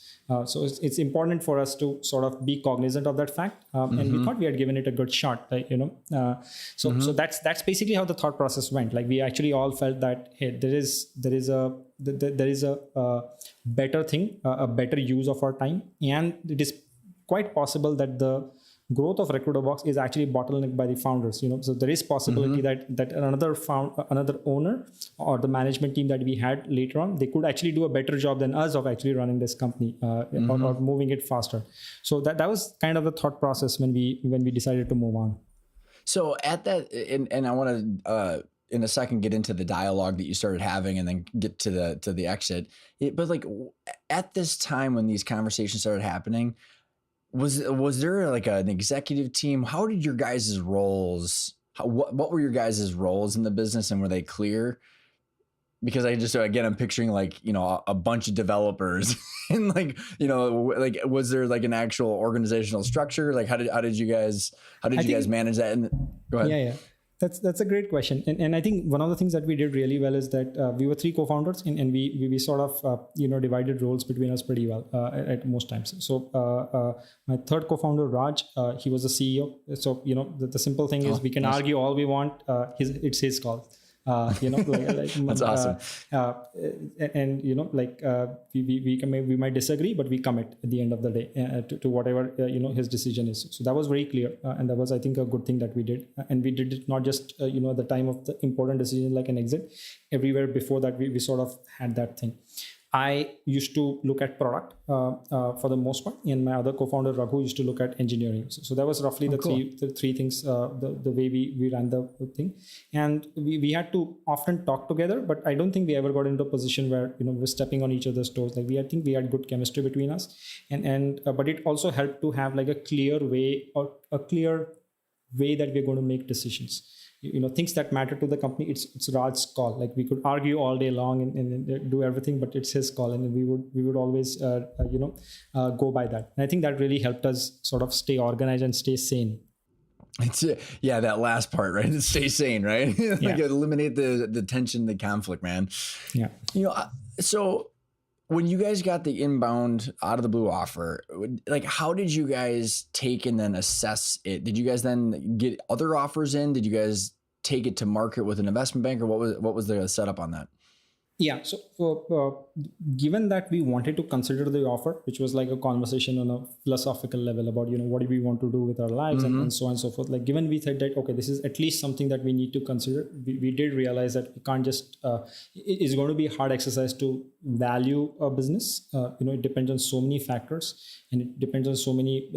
Speaker 2: So it's important for us to sort of be cognizant of that fact, and we thought we had given it a good shot, so that's basically how the thought process went. Like we actually all felt that, hey, there is a better thing, a better use of our time, and it is quite possible that the growth of RecruiterBox is actually bottlenecked by the founders. So there is possibility that another owner or the management team that we had later on, they could actually do a better job than us of actually running this company or moving it faster. So that was kind of the thought process when we decided to move on.
Speaker 1: So at that, and I want to in a second get into the dialogue that you started having, and then get to the exit. But like at this time when these conversations started happening, was there like an executive team? How did your guys' roles? What were your guys' roles in the business, and were they clear? Because I'm picturing like, a bunch of developers and like, like, was there like an actual organizational structure? Like how did you guys manage that? And go ahead.
Speaker 2: Yeah. That's a great question. And I think one of the things that we did really well is that we were 3 co-founders, and we sort of, divided roles between us pretty well at most times. So my third co-founder, Raj, he was the CEO. So, the simple thing is we can argue all we want. It's his call. That's awesome. We might disagree, but we commit at the end of the day to whatever his decision is. So that was very clear, and that was, I think, a good thing that we did. And we did it not just at the time of the important decision like an exit. Everywhere before that, we sort of had that thing. I used to look at product for the most part, and my other co-founder Raghu used to look at engineering. So that was roughly the three things, the way we ran the thing. And we had to often talk together, but I don't think we ever got into a position where we're stepping on each other's toes. Like I think we had good chemistry between us, but it also helped to have like a clear way that we're going to make decisions. Things that matter to the company, it's Raj's call. Like we could argue all day long and do everything, but it's his call, and we would always go by that. And I think that really helped us sort of stay organized and stay sane.
Speaker 1: That last part, right? Stay sane, right? Eliminate the tension, the conflict, man.
Speaker 2: Yeah.
Speaker 1: So when you guys got the inbound out of the blue offer, like how did you guys take and then assess it? Did you guys then get other offers in? Did you guys take it to market with an investment bank, or what was the setup on that?
Speaker 2: Yeah. So given that we wanted to consider the offer, which was like a conversation on a philosophical level about, what do we want to do with our lives and so on and so forth. Like given we said that, okay, this is at least something that we need to consider. We did realize that we can't just, it's going to be a hard exercise to value a business. It depends on so many factors, and it depends on so many,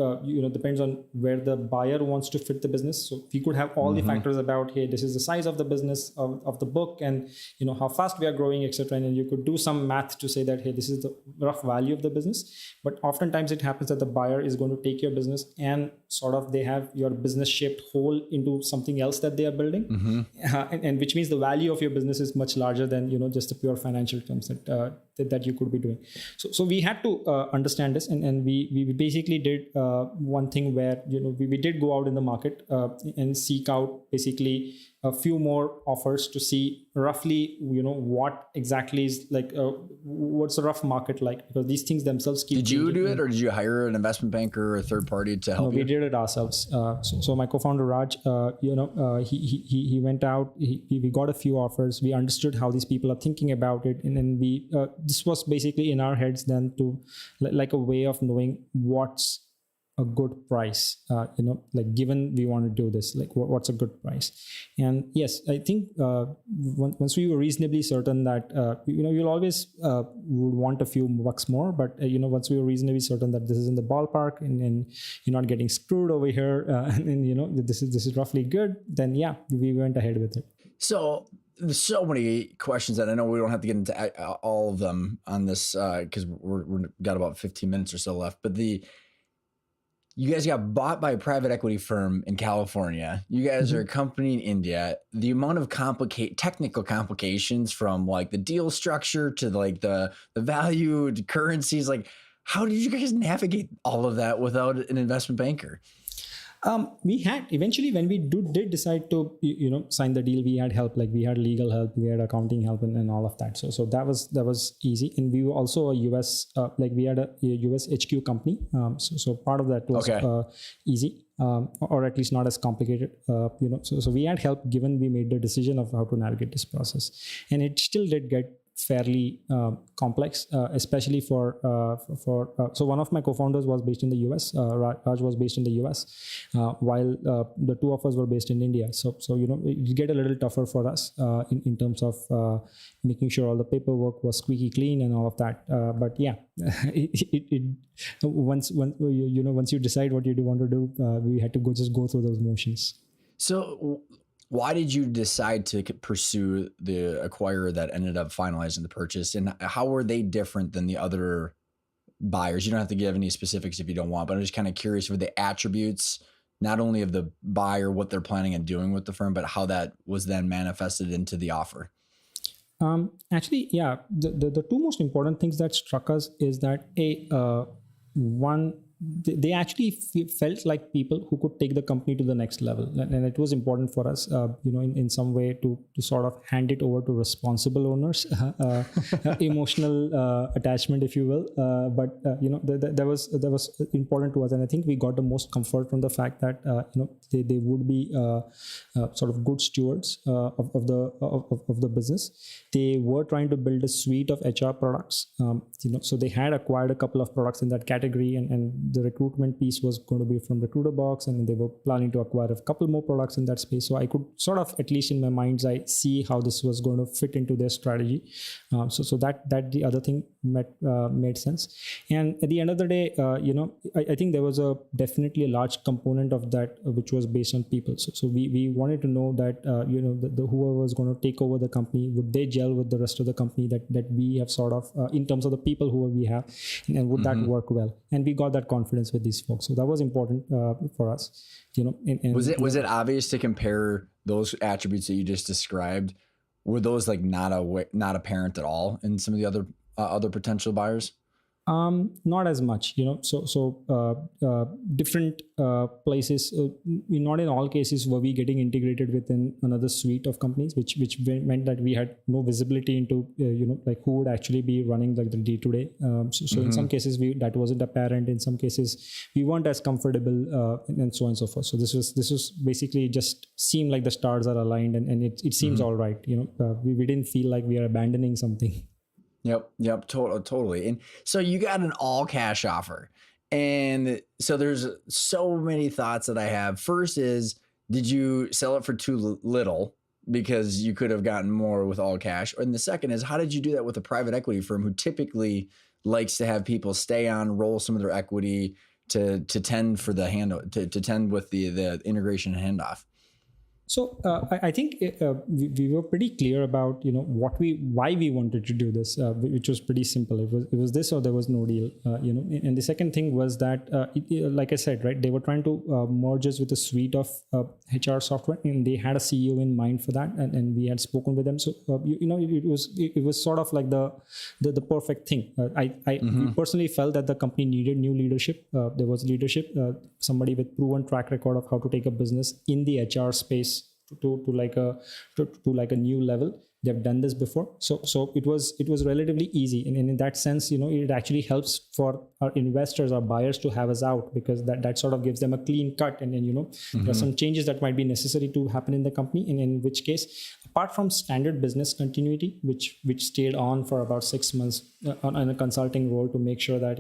Speaker 2: depends on where the buyer wants to fit the business. So we could have all the factors about, hey, this is the size of the business of the book, and, how fast we are growing, etc. And you could do some math to say that, hey, this is the rough value of the business. But oftentimes it happens that the buyer is going to take your business and sort of they have your business shaped whole into something else that they are building, and which means the value of your business is much larger than just the pure financial terms that you could be doing. So we had to understand this, and we basically did one thing where we did go out in the market and seek out basically a few more offers to see roughly what exactly is like what's the rough market like, because these things themselves keep
Speaker 1: Did you do it, or did you hire an investment banker or a third party to help you?
Speaker 2: We did it ourselves. So my co-founder Raj, he went out, we got a few offers, we understood how these people are thinking about it, and then this was basically in our heads then to like a way of knowing what's a good price, like given we want to do this, like what's a good price? And yes, I think once we were reasonably certain that you'll always would want a few bucks more, but once we were reasonably certain that this is in the ballpark and you're not getting screwed over here, and this is roughly good, then yeah, we went ahead with it.
Speaker 1: So there's so many questions that I know we don't have to get into all of them on this because we're got about 15 minutes or so left. But you guys got bought by a private equity firm in California. You guys are a company in India. The amount of technical complications from like the deal structure to like the value to currencies, like how did you guys navigate all of that without an investment banker?
Speaker 2: We had eventually, when we did decide to sign the deal, we had help, like we had legal help, we had accounting help, and all of that. So that was easy. And we were also a US, like we had a US HQ company. So part of that was easy, or at least not as complicated. So we had help given we made the decision of how to navigate this process, and it still did get fairly complex, especially for so one of my co-founders was based in the US. Raj was based in the US, while the two of us were based in India. So it get a little tougher for us in terms of making sure all the paperwork was squeaky clean and all of that. But yeah, once you decide what you want to do, we had to go through those motions.
Speaker 1: So why did you decide to pursue the acquirer that ended up finalizing the purchase, and how were they different than the other buyers? You don't have to give any specifics if you don't want, but I'm just kind of curious for the attributes, not only of the buyer, what they're planning on doing with the firm, but how that was then manifested into the offer.
Speaker 2: Actually, yeah, the two most important things that struck us is that one, they actually felt like people who could take the company to the next level, and it was important for us, in some way to sort of hand it over to responsible owners, emotional attachment, if you will. But that was important to us, and I think we got the most comfort from the fact that they would be sort of good stewards of the business. They were trying to build a suite of HR products, so they had acquired a couple of products in that category, and the recruitment piece was going to be from RecruiterBox, and they were planning to acquire a couple more products in that space. So I could sort of, at least in my mind's eye, see how this was going to fit into their strategy. So that the other thing made sense. And at the end of the day, I think there was definitely a large component of that which was based on people. So we wanted to know that the whoever was going to take over the company, would they gel with the rest of the company that we have sort of in terms of the people who we have, and would that work well? And we got that confidence with these folks. So that was important for us.
Speaker 1: Was it obvious to compare those attributes that you just described? Were those like not apparent at all in some of the other potential buyers?
Speaker 2: Not as much, different places. Not in all cases were we getting integrated within another suite of companies, which meant that we had no visibility into like who would actually be running like the day to day. So in some cases that wasn't apparent. In some cases we weren't as comfortable, and so on and so forth. So this was basically just seemed like the stars are aligned, and it seems all right. We didn't feel like we are abandoning something.
Speaker 1: Yep, totally. And so you got an all cash offer. And so there's so many thoughts that I have. First is, did you sell it for too little because you could have gotten more with all cash? And the second is, how did you do that with a private equity firm who typically likes to have people stay on, roll some of their equity to tend for the to tend with the integration and handoff?
Speaker 2: So I think we were pretty clear about why we wanted to do this, which was pretty simple. It was this or there was no deal. And the second thing was that, like I said, right, they were trying to merge us with a suite of HR software, and they had a CEO in mind for that, and we had spoken with them. So it was sort of like the perfect thing. We personally felt that the company needed new leadership. There was leadership, somebody with proven track record of how to take a business in the HR space to like a new level. They've done this before, so it was relatively easy, and in that sense, it actually helps for our investors, our buyers, to have us out, because that sort of gives them a clean cut, and then there are some changes that might be necessary to happen in the company, and in which case, apart from standard business continuity, which stayed on for about 6 months on a consulting role to make sure that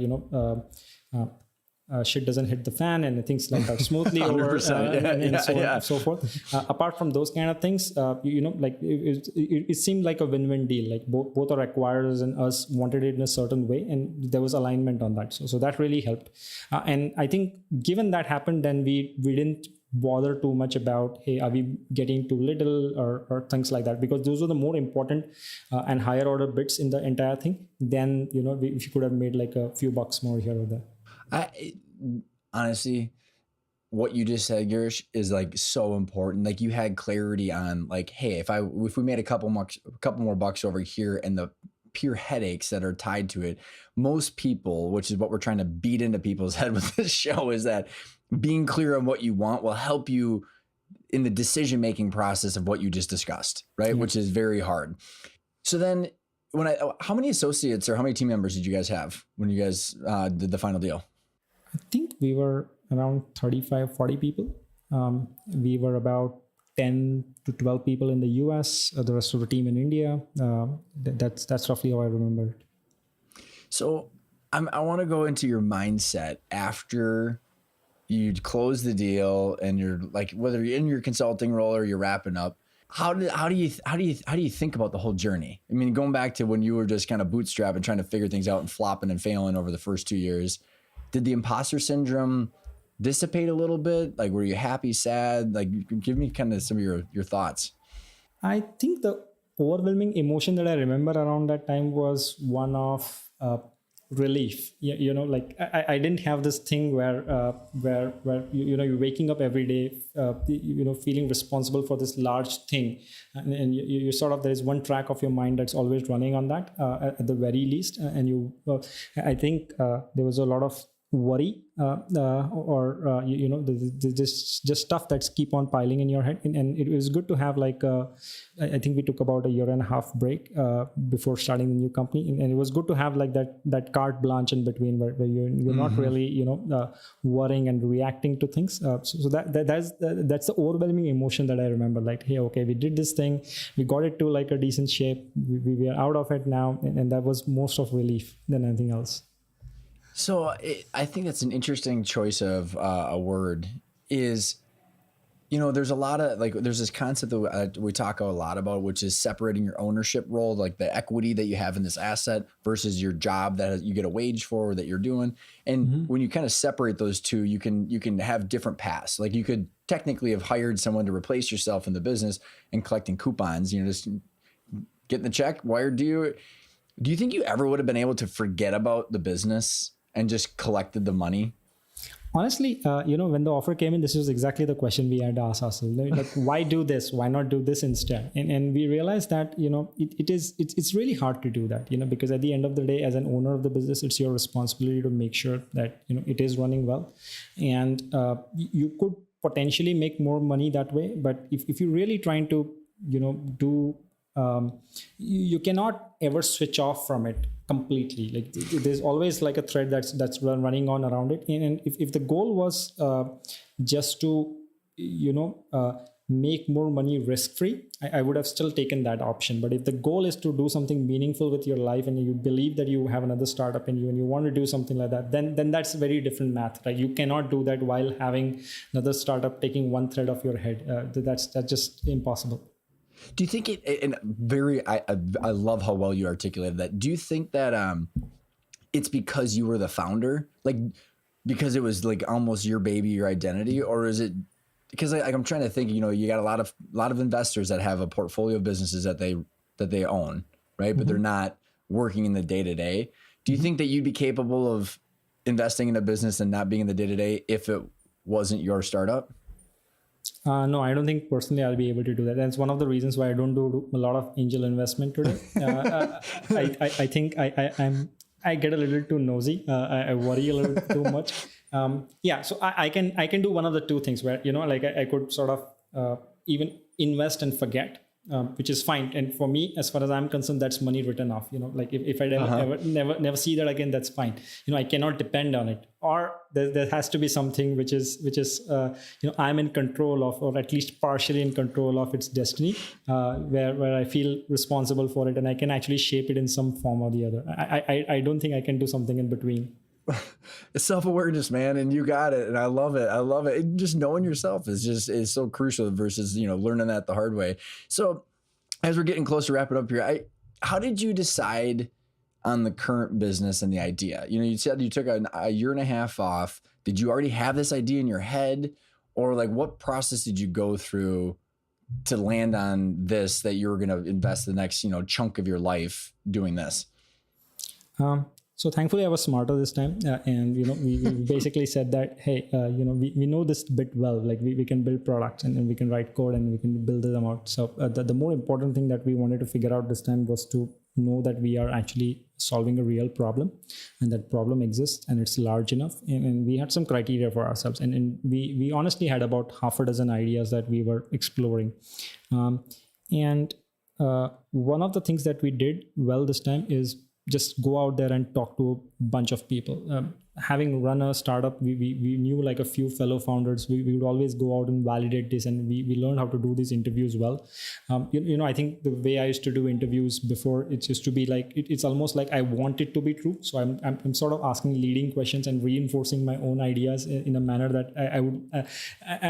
Speaker 2: shit doesn't hit the fan and things like that smoothly over and so on and so forth. Apart from those kind of things, like it seemed like a win-win deal. Like both our acquirers and us wanted it in a certain way, and there was alignment on that. So that really helped. And I think given that happened, then we didn't bother too much about, hey, are we getting too little or things like that, because those were the more important and higher order bits in the entire thing. Then we could have made like a few bucks more here or there.
Speaker 1: Honestly, what you just said, Girish, is like so important. Like you had clarity on like, hey, if we made a couple more bucks over here, and the pure headaches that are tied to it, most people, which is what we're trying to beat into people's head with this show, is that being clear on what you want will help you in the decision-making process of what you just discussed, right? Yeah. Which is very hard. So then how many associates or how many team members did you guys have when you guys did the final deal?
Speaker 2: I think we were around 35, 40 people. We were about 10 to 12 people in the US, the rest of the team in India. That's roughly how I remember it.
Speaker 1: So I want to go into your mindset after you close the deal and you're like, whether you're in your consulting role or you're wrapping up. How do you think about the whole journey? I mean, going back to when you were just kind of bootstrapping, trying to figure things out and flopping and failing over the first 2 years, did the imposter syndrome dissipate a little bit? Like, were you happy, sad? Like, give me kind of some of your thoughts.
Speaker 2: I think the overwhelming emotion that I remember around that time was one of relief. Like I didn't have this thing where you're waking up every day, feeling responsible for this large thing, and you sort of, there is one track of your mind that's always running on that at the very least, and I think there was a lot of worry just stuff that's keep on piling in your head, and it was good to have like I think we took about a 1.5 year break before starting the new company, and it was good to have like that carte blanche in between where you're not really worrying and reacting to things. So that's the overwhelming emotion that I remember. Like, hey, okay, we did this thing, we got it to like a decent shape, we are out of it now, and that was most of relief than anything else.
Speaker 1: So I think that's an interesting choice of a word. Is, there's a lot of there's this concept that we talk a lot about, which is separating your ownership role, like the equity that you have in this asset versus your job that you get a wage for, or that you're doing. And when you kind of separate those two, you can have different paths. Like you could technically have hired someone to replace yourself in the business and collecting coupons, just getting the check wired to you. Do you think you ever would have been able to forget about the business and just collected the money?
Speaker 2: Honestly, when the offer came in, this was exactly the question we had to ask ourselves. Like, why do this? Why not do this instead? And we realized that, it's really hard to do that, because at the end of the day, as an owner of the business, it's your responsibility to make sure that, it is running well. And you could potentially make more money that way. But if you're really trying to, you cannot ever switch off from it completely. Like there's always like a thread that's running on around it. And if the goal was just to make more money risk-free, I would have still taken that option. But if the goal is to do something meaningful with your life, and you believe that you have another startup in you and you want to do something like that, then that's very different math, right? You cannot do that while having another startup taking one thread off your head. That's just impossible.
Speaker 1: Do you think I love how well you articulated that. Do you think that it's because you were the founder, like because it was like almost your baby, your identity, or is it because I'm trying to think, you got a lot of investors that have a portfolio of businesses that they own, right? But they're not working in the day-to-day. Do you think that you'd be capable of investing in a business and not being in the day-to-day if it wasn't your startup?
Speaker 2: No, I don't think personally I'll be able to do that. That's one of the reasons why I don't do a lot of angel investment today. I think I get a little too nosy. I worry a little too much. So I can do one of the two things where, I could sort of even invest and forget, which is fine. And for me, as far as I'm concerned, that's money written off. Like if I never see that again, that's fine. I cannot depend on it. Or there has to be something which is I'm in control of, or at least partially in control of its destiny, where I feel responsible for it and I can actually shape it in some form or the other. I don't think I can do something in between.
Speaker 1: it's self-awareness, man, and you got it, and I love it. I love it. And just knowing yourself is so crucial versus learning that the hard way. So as we're getting close to wrapping up here, how did you decide on the current business and the idea? You said you took a year and a half off. Did you already have this idea in your head, or like what process did you go through to land on this, that you were going to invest the next chunk of your life doing this?
Speaker 2: So thankfully I was smarter this time, and we basically said that, hey, we know this bit well, like we can build products and we can write code and we can build them out. So the more important thing that we wanted to figure out this time was to know that we are actually solving a real problem, and that problem exists and it's large enough, and we had some criteria for ourselves, and we honestly had about half a dozen ideas that we were exploring, and one of the things that we did well this time is just go out there and talk to a bunch of people. Having run a startup, we knew like a few fellow founders. We would always go out and validate this, and we learned how to do these interviews well. I think the way I used to do interviews before, it used to be like, it's almost like I want it to be true. So I'm sort of asking leading questions and reinforcing my own ideas in a manner that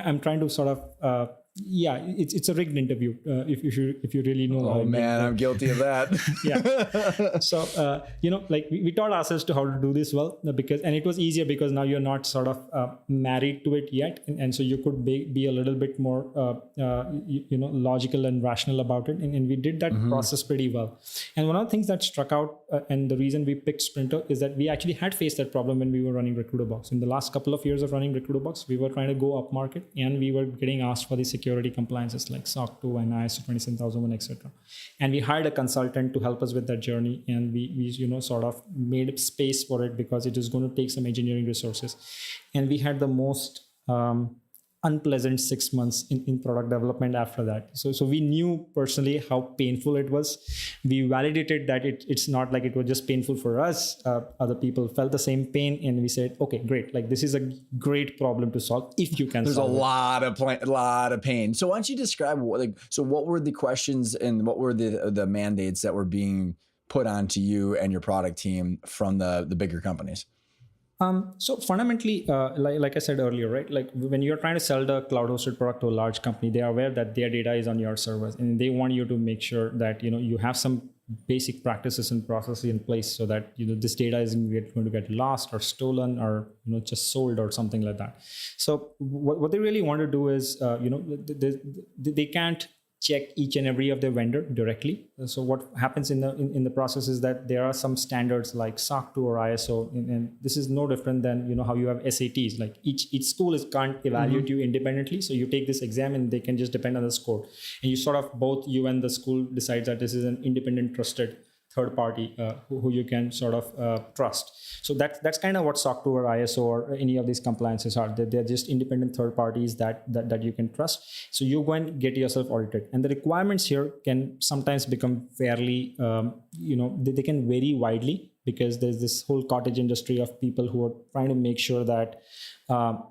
Speaker 2: I'm trying to sort of, it's a rigged interview. If you really know.
Speaker 1: Oh man, I'm guilty of that.
Speaker 2: Yeah. So like we taught ourselves to how to do this well, and it was easier because now you're not sort of married to it yet, and so you could be a little bit more logical and rational about it, and we did that process pretty well. And one of the things that struck out, and the reason we picked Sprinter, is that we actually had faced that problem when we were running RecruiterBox. In the last couple of years of running RecruiterBox, we were trying to go up market, and we were getting asked for the security compliances like SOC 2 and ISO 27001, etc. And we hired a consultant to help us with that journey, and we sort of made space for it because it is going to take some engineering resources. And we had the most unpleasant 6 months in product development after that. So we knew personally how painful it was. We validated that it's not like it was just painful for us. Other people felt the same pain, and we said, okay, great. Like this is a great problem to solve if you can.
Speaker 1: There's a lot of pain. So why don't you describe what were the questions and what were the mandates that were being put onto you and your product team from the bigger companies?
Speaker 2: So fundamentally, like I said earlier, right? Like when you're trying to sell the cloud-hosted product to a large company, they are aware that their data is on your servers, and they want you to make sure that you have some basic practices and processes in place so that this data isn't going to get lost or stolen or just sold or something like that. So what they really want to do is they can't check each and every of their vendor directly. So what happens in the process is that there are some standards like SOC 2 or ISO, and this is no different than how you have SATs. Like each school can't evaluate you independently. So you take this exam and they can just depend on the score, and both you and the school decide that this is an independent, trusted third party who you can sort of trust. So that's kind of what SOC 2 or ISO or any of these compliances are. They're just independent third parties that you can trust. So you go and get yourself audited. And the requirements here can sometimes become fairly, they can vary widely, because there's this whole cottage industry of people who are trying to make sure that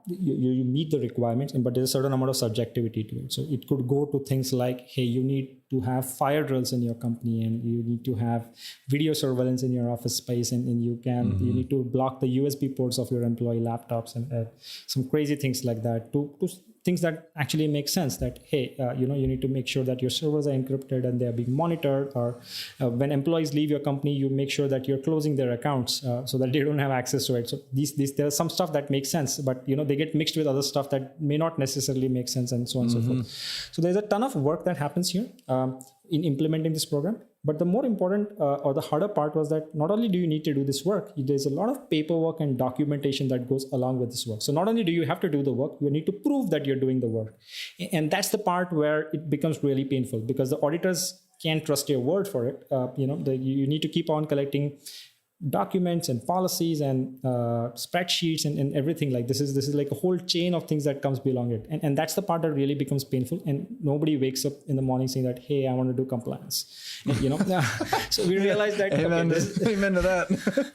Speaker 2: you meet the requirements, but there's a certain amount of subjectivity to it. So it could go to things like, hey, you need to have fire drills in your company, and you need to have video surveillance in your office space, and you need to block the USB ports of your employee laptops, and some crazy things like that, to things that actually make sense, that, hey, you need to make sure that your servers are encrypted and they are being monitored, or when employees leave your company, you make sure that you're closing their accounts so that they don't have access to it. So there's some stuff that makes sense, but they get mixed with other stuff that may not necessarily make sense, and so on and so forth. So there's a ton of work that happens here in implementing this program. But the more important or the harder part was that not only do you need to do this work, there's a lot of paperwork and documentation that goes along with this work. So not only do you have to do the work, you need to prove that you're doing the work. And that's the part where it becomes really painful, because the auditors can't trust your word for it. You need to keep on collecting documents and policies and spreadsheets and everything. Like this is like a whole chain of things that comes belong it, and that's the part that really becomes painful. And nobody wakes up in the morning saying that, hey, I want to do compliance. So we realized that
Speaker 1: amen to that.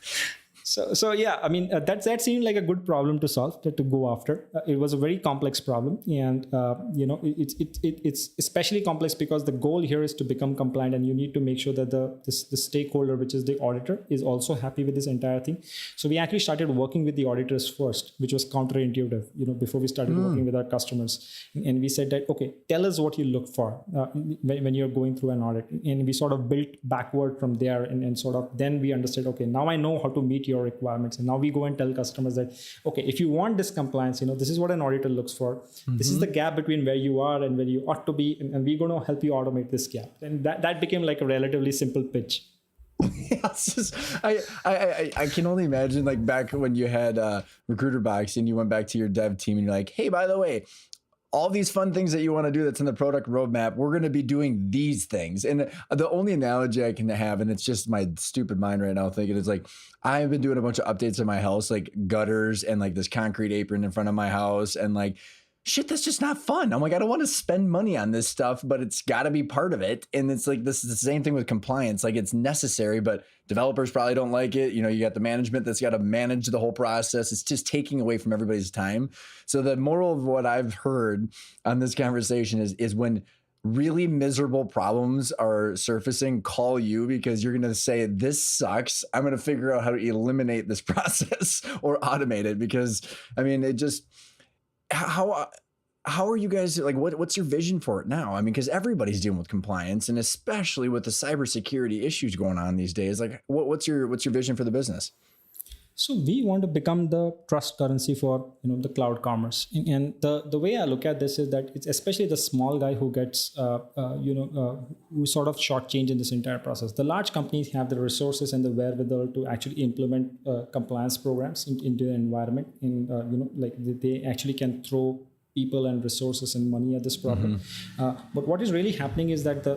Speaker 2: So yeah, I mean that seemed like a good problem to solve, to go after. It was a very complex problem, and it's especially complex because the goal here is to become compliant, and you need to make sure that the stakeholder, which is the auditor, is also happy with this entire thing. So we actually started working with the auditors first, which was counterintuitive. Before we started working with our customers, and we said that, okay, tell us what you look for when you're going through an audit, and we sort of built backward from there, and sort of then we understood, okay, now I know how to meet your requirements, and now we go and tell customers that, okay, if you want this compliance, this is what an auditor looks for. This is the gap between where you are and where you ought to be, and we're going to help you automate this gap. And that became like a relatively simple pitch.
Speaker 1: I can only imagine, like, back when you had RecruiterBox and you went back to your dev team and you're like, hey, by the way, all these fun things that you want to do that's in the product roadmap, we're going to be doing these things. And the only analogy I can have, and it's just my stupid mind right now thinking, is like, I've been doing a bunch of updates in my house, like gutters and like this concrete apron in front of my house, and like, shit, that's just not fun. I'm like, I don't want to spend money on this stuff, but it's got to be part of it. And it's like, this is the same thing with compliance. Like, it's necessary, but developers probably don't like it. You got the management that's got to manage the whole process. It's just taking away from everybody's time. So the moral of what I've heard on this conversation is when really miserable problems are surfacing, call you, because you're going to say, this sucks. I'm going to figure out how to eliminate this process or automate it. Because I mean, it just, how are you guys, like, what's your vision for it now? I mean, because everybody's dealing with compliance, and especially with the cybersecurity issues going on these days. Like, what's your vision for the business?
Speaker 2: So we want to become the trust currency for the cloud commerce, and the way I look at this is that it's especially the small guy who gets who sort of shortchange in this entire process. The large companies have the resources and the wherewithal to actually implement compliance programs into the environment, and like they actually can throw people and resources and money at this problem. But what is really happening is that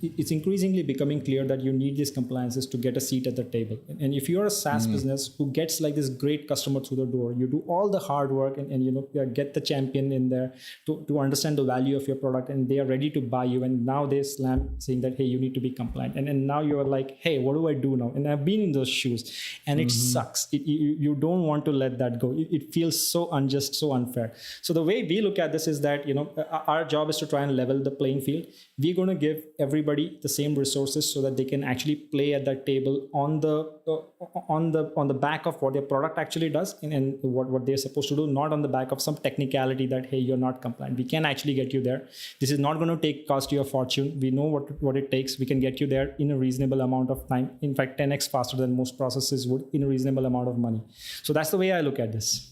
Speaker 2: it's increasingly becoming clear that you need these compliances to get a seat at the table. And if you're a SaaS business who gets like this great customer through the door, you do all the hard work and get the champion in there to understand the value of your product, and they are ready to buy you. And now they slam saying that, hey, you need to be compliant. And now you're like, hey, what do I do now? And I've been in those shoes, and it sucks. You don't want to let that go. It feels so unjust, so unfair. So the way we look at this is that our job is to try and level the playing field. We're going to give everybody the same resources so that they can actually play at that table on the back of what their product actually does, and what they're supposed to do, not on the back of some technicality that, hey, you're not compliant. We can actually get you there. This is not going to cost you a fortune. We know what it takes. We can get you there in a reasonable amount of time. In fact, 10x faster than most processes would, in a reasonable amount of money. So that's the way I look at this.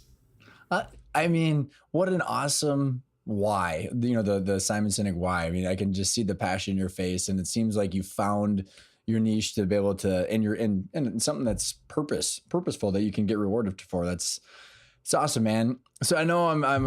Speaker 1: I mean, what an awesome why, the Simon Sinek why. I mean, I can just see the passion in your face, and it seems like you found your niche to be able to, and you're in something that's purposeful that you can get rewarded for. It's awesome, man. So I know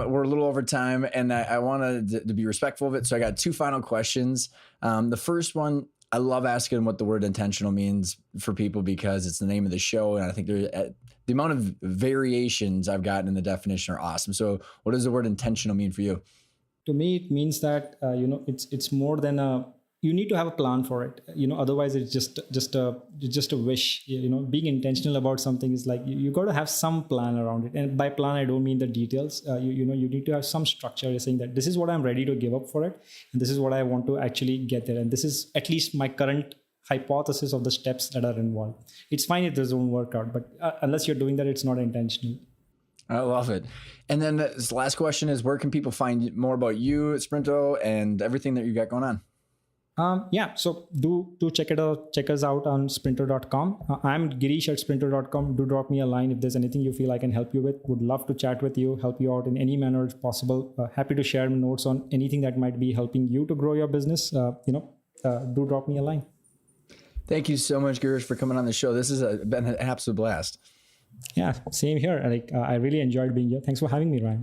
Speaker 1: we're a little over time, and I wanted to be respectful of it. So I got two final questions. The first one, I love asking what the word intentional means for people, because it's the name of the show, and I think the amount of variations I've gotten in the definition are awesome. So what does the word intentional mean for you?
Speaker 2: To me, it means that it's more than you need to have a plan for it. Otherwise it's just a wish. Being intentional about something is like you got to have some plan around it. And by plan, I don't mean the details. You need to have some structure. You're saying that this is what I'm ready to give up for it, and this is what I want to actually get there. And this is at least my current hypothesis of the steps that are involved. It's fine if this don't work out, but unless you're doing that, it's not intentional.
Speaker 1: I love it. And then this last question is, where can people find more about you at Sprinto and everything that you got going on?
Speaker 2: So do check us out on sprinter.com. I'm Girish at sprinter.com. Do drop me a line if there's anything you feel I can help you with. Would love to chat with you, help you out in any manner possible. Happy to share notes on anything that might be helping you to grow your business. Do drop me a line.
Speaker 1: Thank you so much, Girish, for coming on the show. This has been an absolute blast.
Speaker 2: Yeah, same here. I really enjoyed being here. Thanks for having me, Ryan.